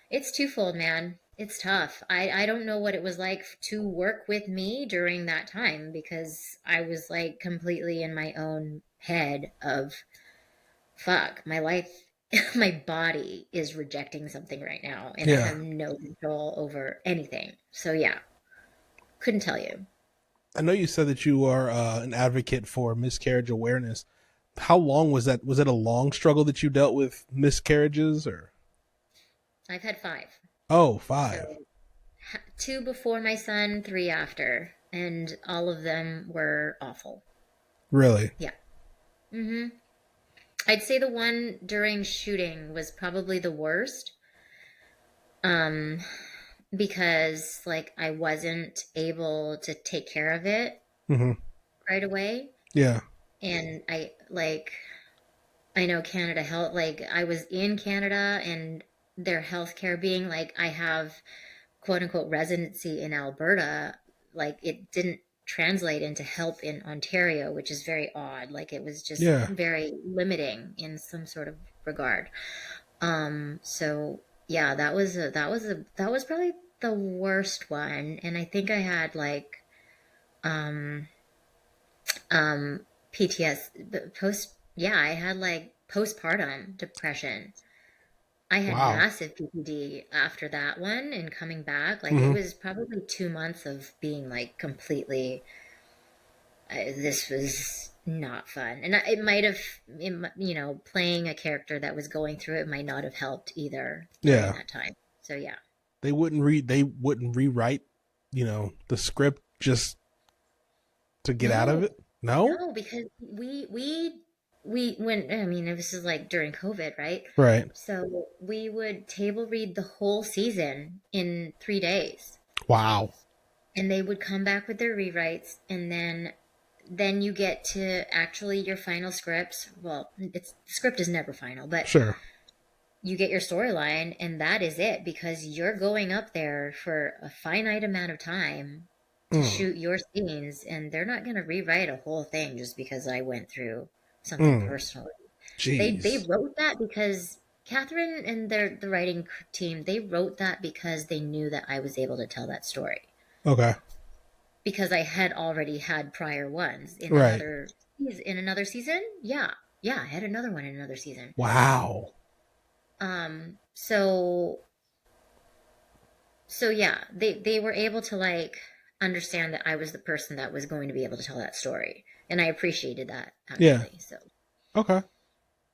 it's twofold, man. It's tough. I don't know what it was like to work with me during that time because I was like completely in my own head of, fuck, my life, my body is rejecting something right now and I Yeah. have no control over anything. So yeah, couldn't tell you. I know you said that you are an advocate for miscarriage awareness. How long was that? Was it a long struggle that you dealt with miscarriages, or? I've had 5. Oh, So 5. 2 before my son, 3 after, and all of them were awful. Really? Yeah. Mm-hmm. I'd say the one during shooting was probably the worst. Um, because like I wasn't able to take care of it Mm-hmm. right away. Yeah. And I know Canada Health, like I was in Canada and their healthcare being like, I have quote unquote residency in Alberta, like it didn't translate into help in Ontario, which is very odd. Like it was just Yeah. very limiting in some sort of regard. So yeah, that was probably the worst one. And I think I had like um PTS I had like postpartum depression. I had Wow. massive PPD after that one and coming back. Like it Mm-hmm. was probably 2 months of being like completely, this was not fun. And it might have, playing a character that was going through it might not have helped either during Yeah. that time. So yeah. They wouldn't rewrite, the script just to get out of No, it. No? no, because when, I mean, this is like during COVID, right? Right. So we would table read the whole season in 3 days. Wow. And they would come back with their rewrites, and then you get to actually your final scripts. Well, the script is never final, but Sure. you get your storyline, and that is it because you're going up there for a finite amount of time to Mm. shoot your scenes, and they're not going to rewrite a whole thing just because I went through something Mm. personally. They Jeez. wrote that because Catherine and the writing team, they wrote that because they knew that I was able to tell that story. Okay. Because I had already had prior ones in Right. another season. Yeah, yeah, I had another one in another season. Wow. So yeah, they were able to like understand that I was the person that was going to be able to tell that story, and I appreciated that Yeah. actually. So Okay.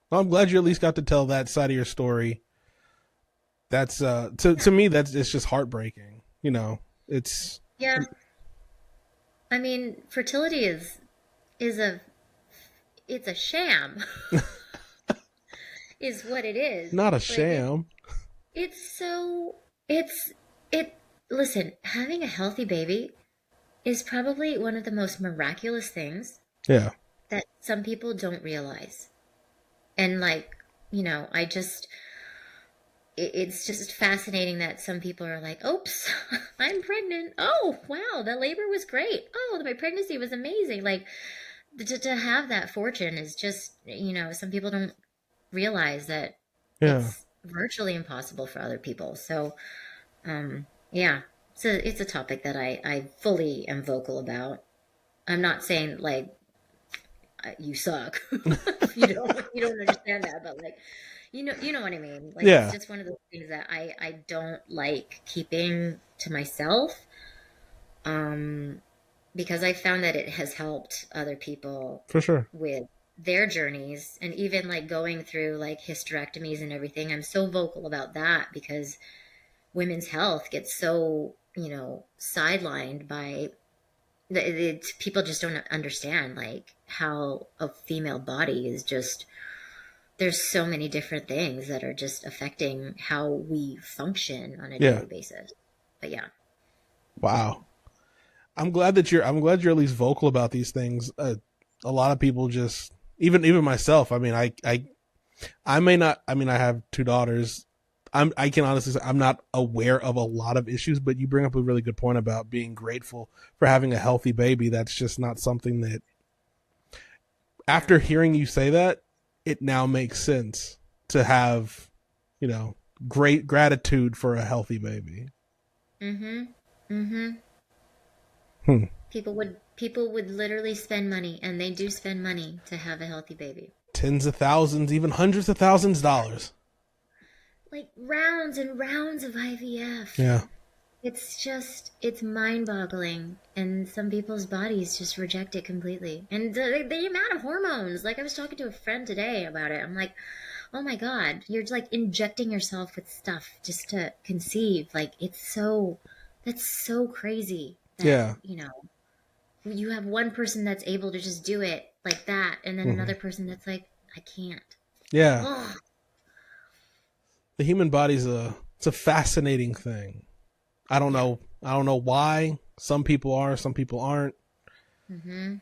Well, I'm glad you at least got to tell that side of your story. That's to me it's just heartbreaking. You know, it's Yeah. I mean, fertility is a it's a sham is what it is. not a Like sham. it's so it's it listen, having a healthy baby is probably one of the most miraculous things Yeah, that some people don't realize. And like, I just it's just fascinating that some people are like, "Oops, I'm pregnant. Oh, wow, the labor was great. Oh, my pregnancy was amazing." Like to have that fortune is just, some people don't realize that yeah, it's virtually impossible for other people. So, yeah, it's a topic that I fully am vocal about. I'm not saying like you suck. You don't understand that, but like you know what I mean. Like it's yeah, just one of those things that I don't like keeping to myself. Um, because I found that it has helped other people for sure. with their journeys and even like going through like hysterectomies and everything. I'm so vocal about that because women's health gets so, sidelined by people just don't understand like how a female body is just there's so many different things that are just affecting how we function on a Yeah. daily basis. But yeah. Wow. I'm glad you're at least vocal about these things. A lot of people just even myself. I mean, I may not. I mean, I have two daughters. I can honestly say I'm not aware of a lot of issues, but you bring up a really good point about being grateful for having a healthy baby. That's just not something that, Yeah. after hearing you say that, it now makes sense to have, great gratitude for a healthy baby. Mm-hmm. Mm-hmm. Hmm. People would literally spend money, and they do spend money to have a healthy baby. Tens of thousands, even hundreds of thousands of dollars. Like rounds and rounds of IVF. Yeah. It's mind-boggling, and some people's bodies just reject it completely. And the amount of hormones, like I was talking to a friend today about it. I'm like, oh my God, you're like injecting yourself with stuff just to conceive. Like that's so crazy that, Yeah. you have one person that's able to just do it like that, and then Hmm. another person that's like, I can't. Yeah. Oh, The human body's it's a fascinating thing. I don't yeah. know. I don't know why. Some people are, some people aren't. Mm-hmm.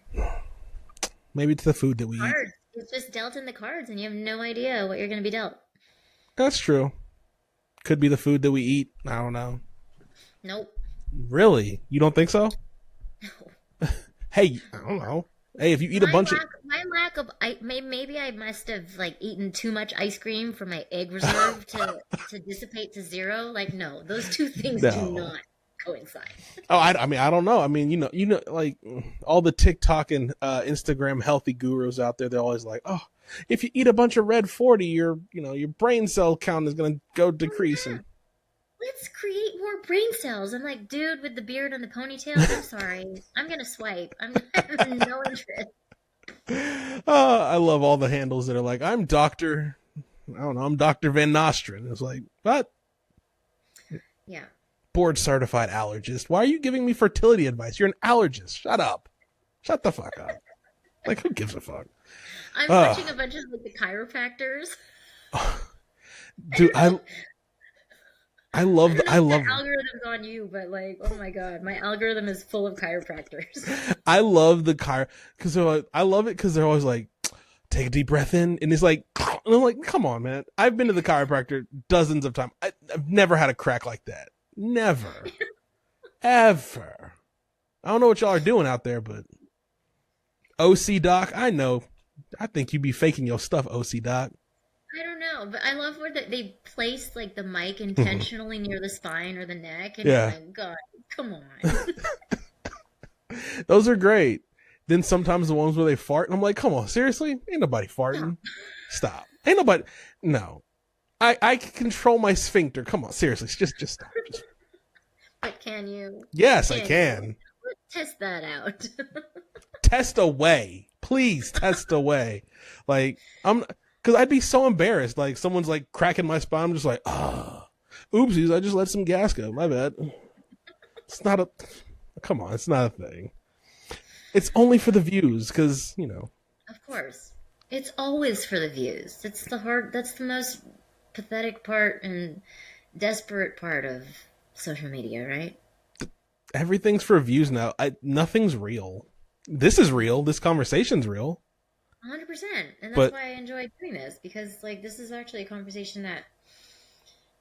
Maybe it's the food that we eat. Cards. It's just dealt in the cards, and you have no idea what you're going to be dealt. That's true. Could be the food that we eat. I don't know. Nope. Really? You don't think so? Hey, I don't know. Hey, if you eat a bunch of My lack of maybe I must have like eaten too much ice cream for my egg reserve to dissipate to zero. Like no, those two things do no. not coincide. Oh, I mean, I don't know. I mean, like all the TikTok and Instagram healthy gurus out there. They're always like, oh, if you eat a bunch of red 40, your brain cell count is going to go decreasing. Let's create more brain cells. I'm like, dude, with the beard and the ponytail. I'm sorry. I'm gonna swipe. I have no interest. I love all the handles that are like, I'm Doctor. I don't know. I'm Dr. Van Nostrand. It's like, what? Yeah. Board certified allergist. Why are you giving me fertility advice? You're an allergist. Shut up. Shut the fuck up. Like, who gives a fuck? I'm watching a bunch of like the chiropractors. Dude, I love The I love algorithm's on you, but like, oh my God, my algorithm is full of chiropractors. I love the because I love it because they're always like, take a deep breath in, and it's like, and I'm like, come on, man. I've been to the chiropractor dozens of times. I've never had a crack like that. Never, ever. I don't know what y'all are doing out there, but OC Doc, I know. I think you be faking your stuff, OC Doc. I don't know, but I love where they place like the mic intentionally near the spine or the neck, and you're Yeah, like, God, come on. those are great. Then sometimes the ones where they fart, and I'm like, come on, seriously? Ain't nobody No. farting. Stop. Ain't nobody. No. I can control my sphincter. Come on, seriously. Just stop. But can you? Yes, I Can you? can. Let's test that out. Test away. Please test away. Like, because I'd be so embarrassed. Like, someone's like cracking my spine. I'm just like, oopsies, I just let some gas go. My bad. It's not a. Come on, it's not a thing. It's only for the views, because Of course. It's always for the views. That's the most pathetic part and desperate part of social media, right? everything's for views now. Nothing's real. This is real. This conversation's real. 100%. And that's But why I enjoy doing this because like this is actually a conversation that,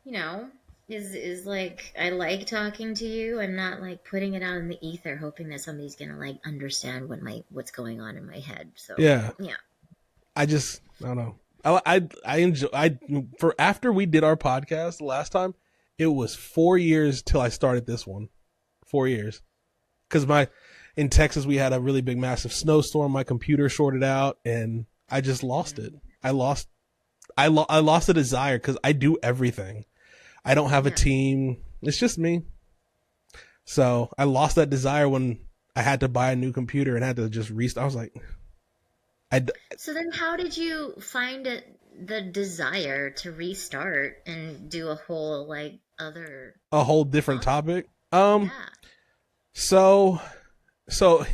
you know, is like I like talking to you. I'm not like putting it out in the ether hoping that somebody's going to like understand what's going on in my head. So, yeah, yeah. I don't know. I enjoy. For after we did our podcast the last time, it was 4 years till I started this one. 4 years, because in Texas we had a really big, massive snowstorm. My computer shorted out, and I just lost it. I lost the desire because I do everything. I don't have a Yeah. team. It's just me. So I lost that desire when I had to buy a new computer and had to just restart. I was like, So then how did you find the desire to restart and do a whole like other a whole different content? topic. Yeah. So, so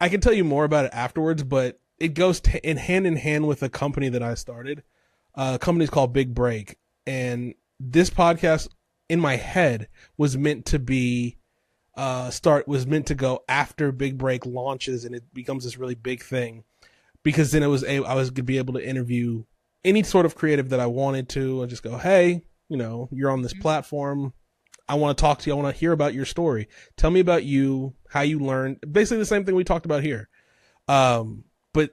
I can tell you more about it afterwards, but it goes in hand with a company that I started. Company's called Big Break, and this podcast in my head was meant to be was meant to go after Big Break launches and it becomes this really big thing, because then I was going to be able to interview any sort of creative that I wanted to and just go, hey, you're on this platform. I want to talk to you. I want to hear about your story. Tell me about you, how you learned. Basically the same thing we talked about here. But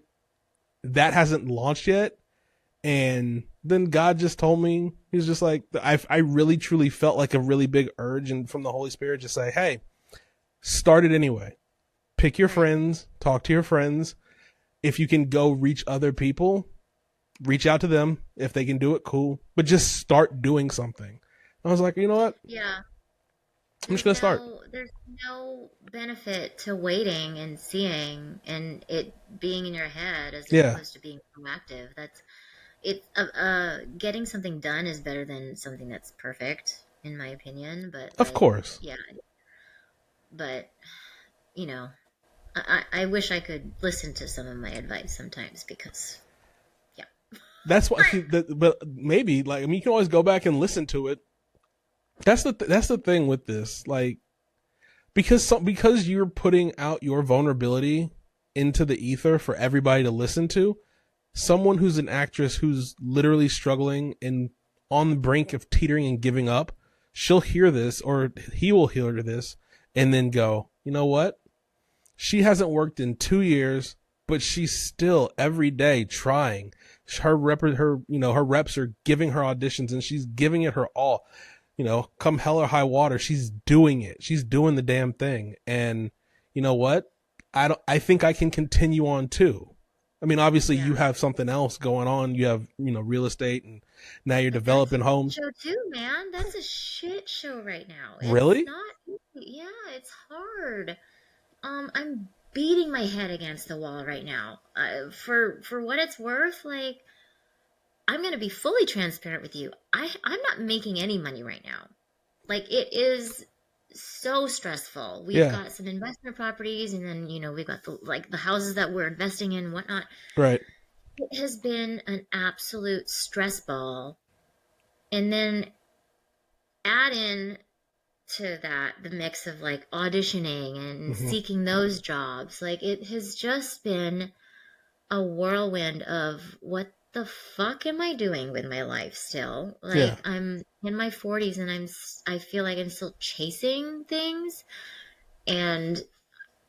that hasn't launched yet. And then God just told me, he's just like, I really truly felt like a really big urge and from the Holy Spirit to say, hey, start it anyway. Pick your friends, talk to your friends. If you can go reach other people, reach out to them. If they can do it, cool. But just start doing something. I was like, you know what? Yeah. I'm just going to start. There's no benefit to waiting and seeing and it being in your head as Yeah, opposed to being proactive. That's it. Getting something done is better than something that's perfect, in my opinion. But of like, course. yeah. But you know, I wish I could listen to some of my advice sometimes because, yeah. That's why, but maybe, like, I mean, you can always go back and listen to it. That's the thing with this, like, because you're putting out your vulnerability into the ether for everybody to listen to. Someone who's an actress who's literally struggling and on the brink of teetering and giving up, she'll hear this, or he will hear this, and then go, you know what? She hasn't worked in 2 years, but she's still every day trying. Her reps are giving her auditions, and she's giving it her all. Come hell or high water, she's doing it. She's doing the damn thing. And you know what? I think I can continue on too. I mean, obviously you Yeah. have something else going on. You have, real estate, and now you're But that's developing a homes. shit show too, man. That's a shit show right now. It's Really? not easy. Yeah, it's hard. I'm beating my head against the wall right now. For what it's worth, like I'm gonna be fully transparent with you. I'm not making any money right now. Like it is so stressful. We've Yeah. got some investment properties, and then we've got the houses that we're investing in, and whatnot. Right. It has been an absolute stress ball, and then add in to that the mix of like auditioning and Hmm. seeking those jobs. Like it has just been a whirlwind of what the fuck am I doing with my life still? Yeah. Like I'm in my 40s and I feel like I'm still chasing things, and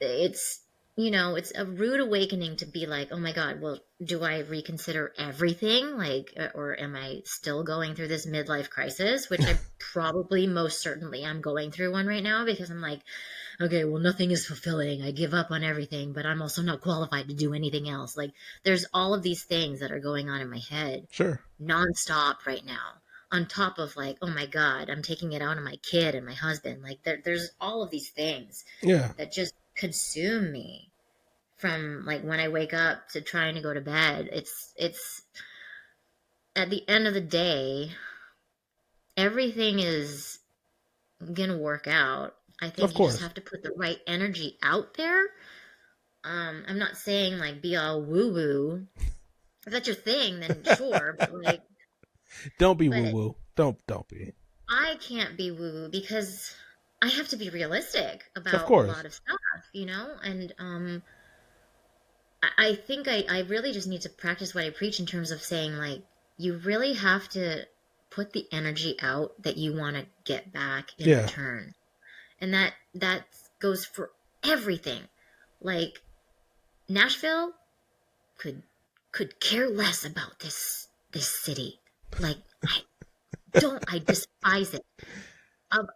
it's it's a rude awakening to be like, oh my god, well, do I reconsider everything, like, or am I still going through this midlife crisis, which I probably most certainly am going through one right now, because I'm like, okay, well, nothing is fulfilling, I give up on everything, but I'm also not qualified to do anything else. Like there's all of these things that are going on in my head Sure. nonstop right now, on top of like, oh my god, I'm taking it out on my kid and my husband. Like there's all of these things Yeah. that just consume me from like when I wake up to trying to go to bed. It's at the end of the day, everything is gonna work out I Of think you just course. have to put the right energy out there. I'm not saying like be all woo woo. If that's your thing, then sure. Don't be woo But woo. Don't be. I can't be woo woo because I have to be realistic Of about a course. lot of stuff. And I think I really just need to practice what I preach in terms of saying like you really have to put the energy out that you want to get back in Yeah. return. And that goes for everything. Like Nashville could could care less about this city. Like I despise it.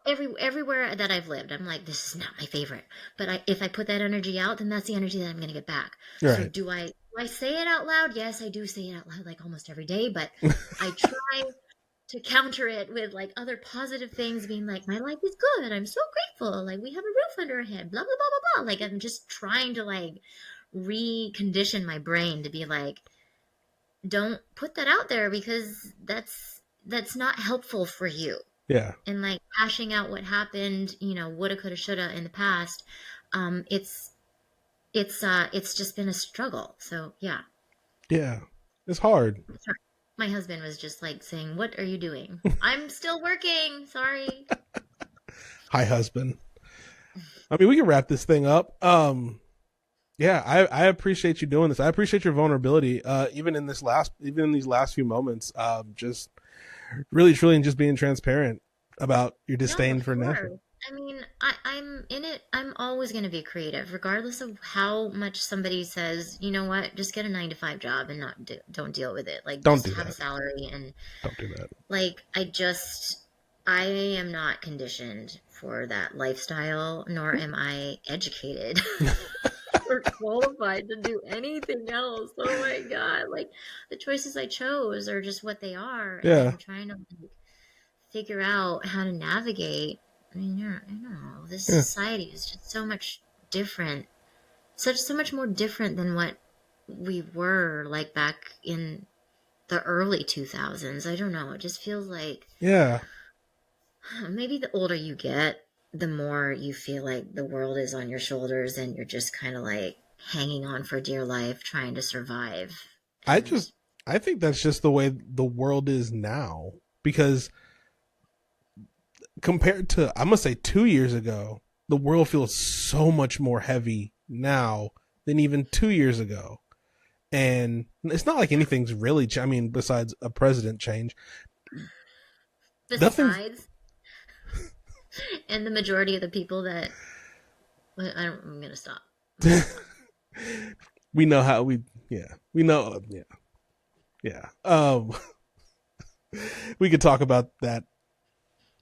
Everywhere that I've lived, I'm like, this is not my favorite. But if I put that energy out, then that's the energy that I'm going to get back. So Right. do I say it out loud? Yes, I do say it out loud like almost every day. But I try to counter it with like other positive things, being like, my life is good. I'm so grateful. Like we have a roof under our head. Blah blah blah blah blah. Like I'm just trying to like recondition my brain to be like, don't put that out there because that's not helpful for you. Yeah. And like hashing out what happened, woulda, coulda, shoulda in the past, um, it's it's just been a struggle. So yeah, Yeah. It's hard. sorry. My husband was just like saying, "What are you doing?" I'm still working. Sorry. Hi, husband. I mean, we can wrap this thing up. Yeah, I appreciate you doing this. I appreciate your vulnerability. Even in these last few moments, just really, truly, and just being transparent about your No, disdain of for Nashville. course. I mean, I'm in it. I'm always going to be creative, regardless of how much somebody says, you know what, just get a 9 to 5 job and don't deal with it. Like, Don't just do have a that. salary. And Don't do that. like, I am not conditioned for that lifestyle, nor am I educated or qualified to do anything else. Oh my God. Like, the choices I chose are just what they are. And Yeah. I'm trying to like, figure out how to navigate. I mean, I don't know. This Yeah. society is just so much different, so much more different than what we were like back in the early 2000s. I don't know. It just feels like Yeah. maybe the older you get, the more you feel like the world is on your shoulders and you're just kind of like hanging on for dear life, trying to survive. I And just, I think that's just the way the world is now. Because compared to, I'm going to say 2 years ago, the world feels so much more heavy now than even 2 years ago. And it's not like anything's really, I mean, besides a president change, nothing's, besides, and the majority of the people that I'm gonna stop. we know how we know, yeah. We could talk about that.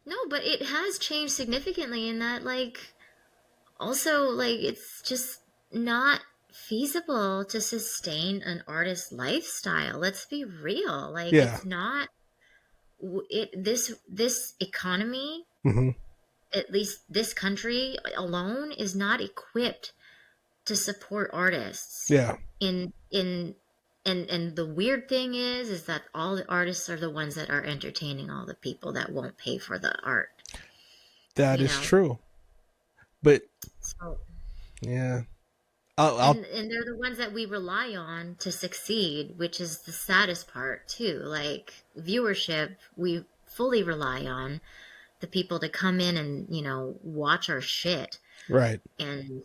No, but it has changed significantly in that, like, also, like, it's just not feasible to sustain an artist lifestyle. Let's be real. Like, Yeah. it's not this economy, Hmm. at least this country alone, is not equipped to support artists. Yeah. In and the weird thing is that all the artists are the ones that are entertaining all the people that won't pay for the art. That You is know, true. But so yeah, and they're the ones that we rely on to succeed, which is the saddest part too. Like viewership, we fully rely on the people to come in and watch our shit, right. and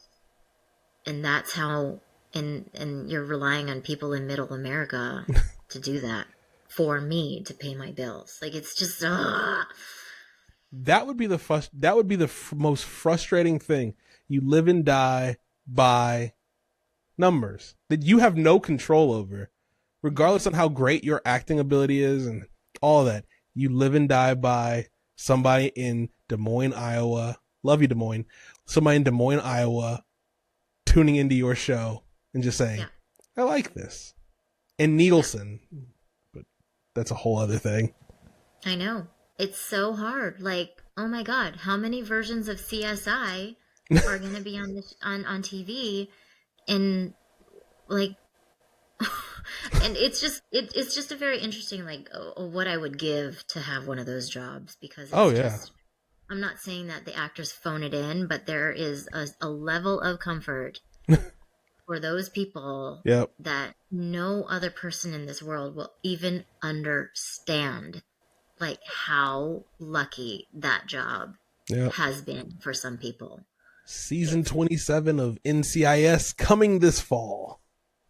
that's how, and you're relying on people in middle America to do that for me to pay my bills. Like it's just That would be the most frustrating thing. You live and die by numbers that you have no control over, regardless on how great your acting ability is and all that. You live and die by somebody in Des Moines, Iowa. Love you, Des Moines. Somebody in Des Moines, Iowa, tuning into your show and just saying, yeah. I like this. And Needleson, but that's a whole other thing. I know. It's so hard. Like, oh my God, how many versions of CSI are going to be on TV? And like, and it's just a very interesting like what I would give to have one of those jobs because Oh it's yeah. just I'm not saying that the actors phone it in, but there is a level of comfort for those people Yep. that no other person in this world will even understand, like how lucky that job Yep. has been for some people. Season 27 of NCIS coming this fall.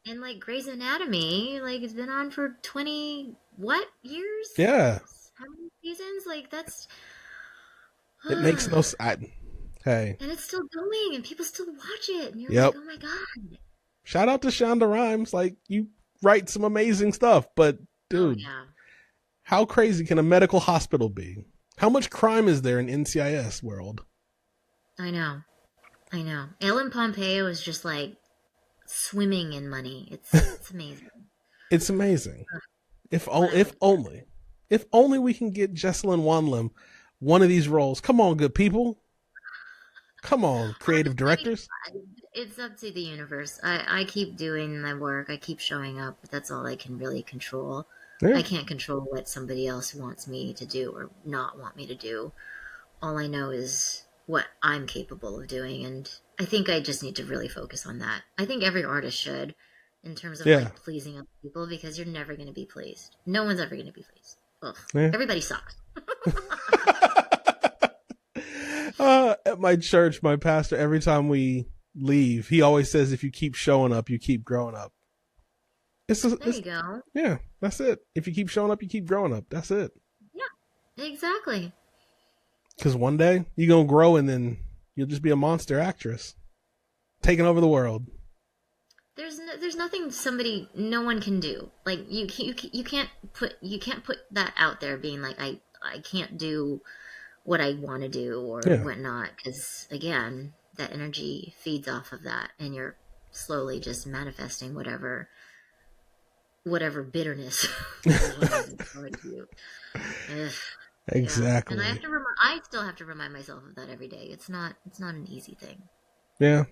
And like Grey's Anatomy, like it's been on for 20 what years? Yeah. How many seasons? Like that's It makes no hey. And it's still going and people still watch it and you're Yep. like, "Oh my god." Shout out to Shonda Rhimes. Like, you write some amazing stuff, but dude, yeah. how crazy can a medical hospital be? How much crime is there in NCIS world? I know. Ellen Pompeo is just like swimming in money. It's amazing. It's amazing. If only we can get Jessalyn Wanlim one of these roles. Come on, good people. Come on, creative directors. It's up to the universe. I keep doing my work. I keep showing up, but that's all I can really control. Yeah. I can't control what somebody else wants me to do or not want me to do. All I know is what I'm capable of doing, and I think I just need to really focus on that. I think every artist should, in terms of like pleasing other people, because you're never going to be pleased. No one's ever going to be pleased. Ugh. Yeah. Everybody sucks. At my church, my pastor, every time we leave, he always says, if you keep showing up, you keep growing up. There you go. Yeah, that's it. If you keep showing up, you keep growing up. That's it. Yeah, exactly. Because one day you're going to grow and then you'll just be a monster actress taking over the world. There's nothing no one can do. Like you can't put that out there being like I can't do what I want to do or whatnot, because again, that energy feeds off of that, and you're slowly just manifesting whatever bitterness is going to you. Exactly. Yeah. And I still have to remind myself of that every day. It's not an easy thing. Yeah.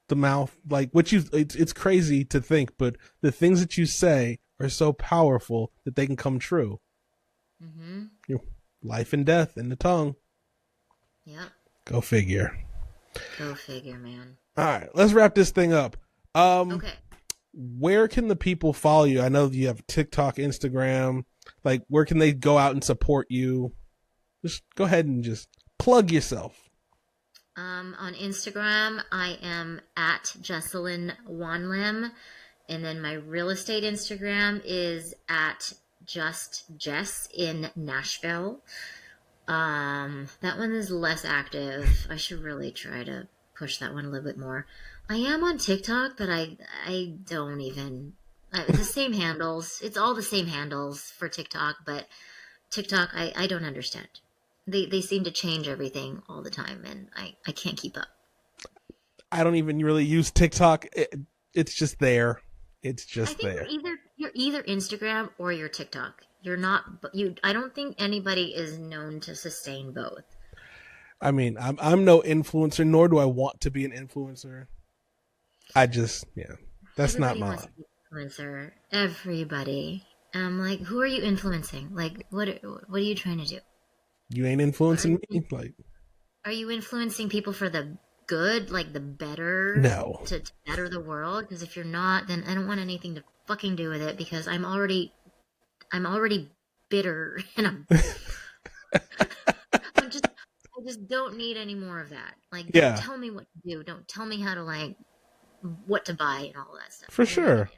The mouth, like it's crazy to think, but the things that you say are so powerful that they can come true. Mm-hmm. Life and death in the tongue. Yep. Go figure. Go figure, man. All right, let's wrap this thing up. Okay. Where can the people follow you? I know you have TikTok, Instagram. Like, where can they go out and support you? Just go ahead and just plug yourself. On Instagram, I am at Jessalyn Wanlim, and then my real estate Instagram is at Just Jess in Nashville. That one is less active. I should really try to push that one a little bit more. I am on TikTok, but I don't even. The same handles. It's all the same handles for TikTok, but TikTok I don't understand. They seem to change everything all the time, and I can't keep up. I don't even really use TikTok. It's just there. It's just there. You're either Instagram or you're TikTok. You're not. I don't think anybody is known to sustain both. I mean, I'm no influencer, nor do I want to be an influencer. That's Everybody not my wants to be an influencer. Everybody. And I'm like, who are you influencing? Like, what are you trying to do? You ain't influencing me. Like, are you influencing people for the good, like the better? No. To better the world? Because if you're not, then I don't want anything to fucking do with it, because I'm already bitter, and I just don't need any more of that. Like, don't tell me what to do. Don't tell me how to, like, what to buy and all that stuff. For sure.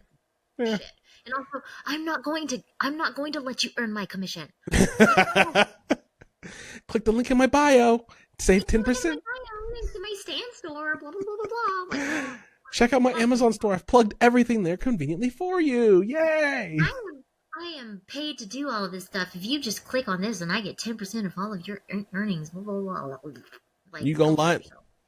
Yeah. Shit. And also, I'm not going to let you earn my commission. Click the link in my bio. Save 10%. Link to my stand store. Blah blah blah blah blah. Check out my Amazon store. I've plugged everything there conveniently for you. Yay! I am paid to do all of this stuff. If you just click on this, and I get 10% of all of your earnings. Blah blah blah. Like, you gonna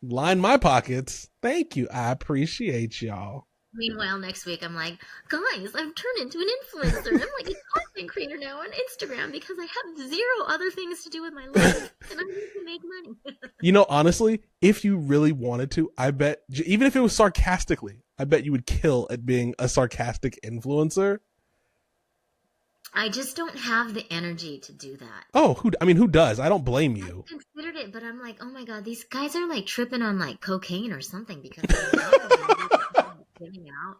line my pockets? Thank you. I appreciate y'all. Meanwhile, next week I'm like, guys, I've turned into an influencer. I'm like a content creator now on Instagram because I have zero other things to do with my life, and I need to make money. You know, honestly, if you really wanted to, I bet, even if it was sarcastically, I bet you would kill at being a sarcastic influencer. I just don't have the energy to do that. Oh, who does? I don't blame I you. considered it, but I'm like, oh my God, these guys are like tripping on like cocaine or something because the amount of energy that they're giving out.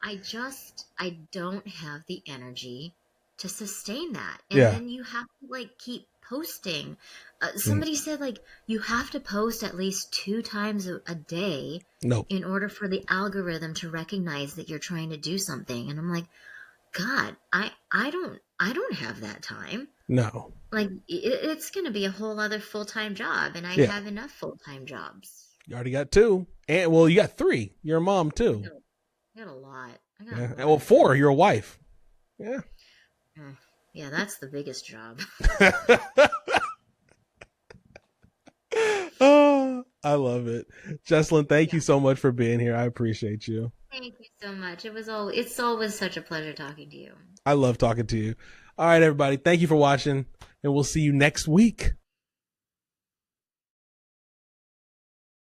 I don't have the energy to sustain that. And Yeah. then you have to like keep posting. Mm. Somebody said like you have to post at least 2 times a day No. in order for the algorithm to recognize that you're trying to do something. And I'm like, God, I don't have that time. No. Like it's going to be a whole other full-time job, and I Yeah. have enough full-time jobs. You already got 2. And well, you got 3. You're a mom too. I got a lot. I got Yeah. a lot And well, of 4. You're a wife. Yeah. Yeah, that's the biggest job. Oh, I love it. Jessalyn, thank you so much for being here. I appreciate you. Thank you so much. It's always such a pleasure talking to you. I love talking to you. All right, everybody. Thank you for watching, and we'll see you next week.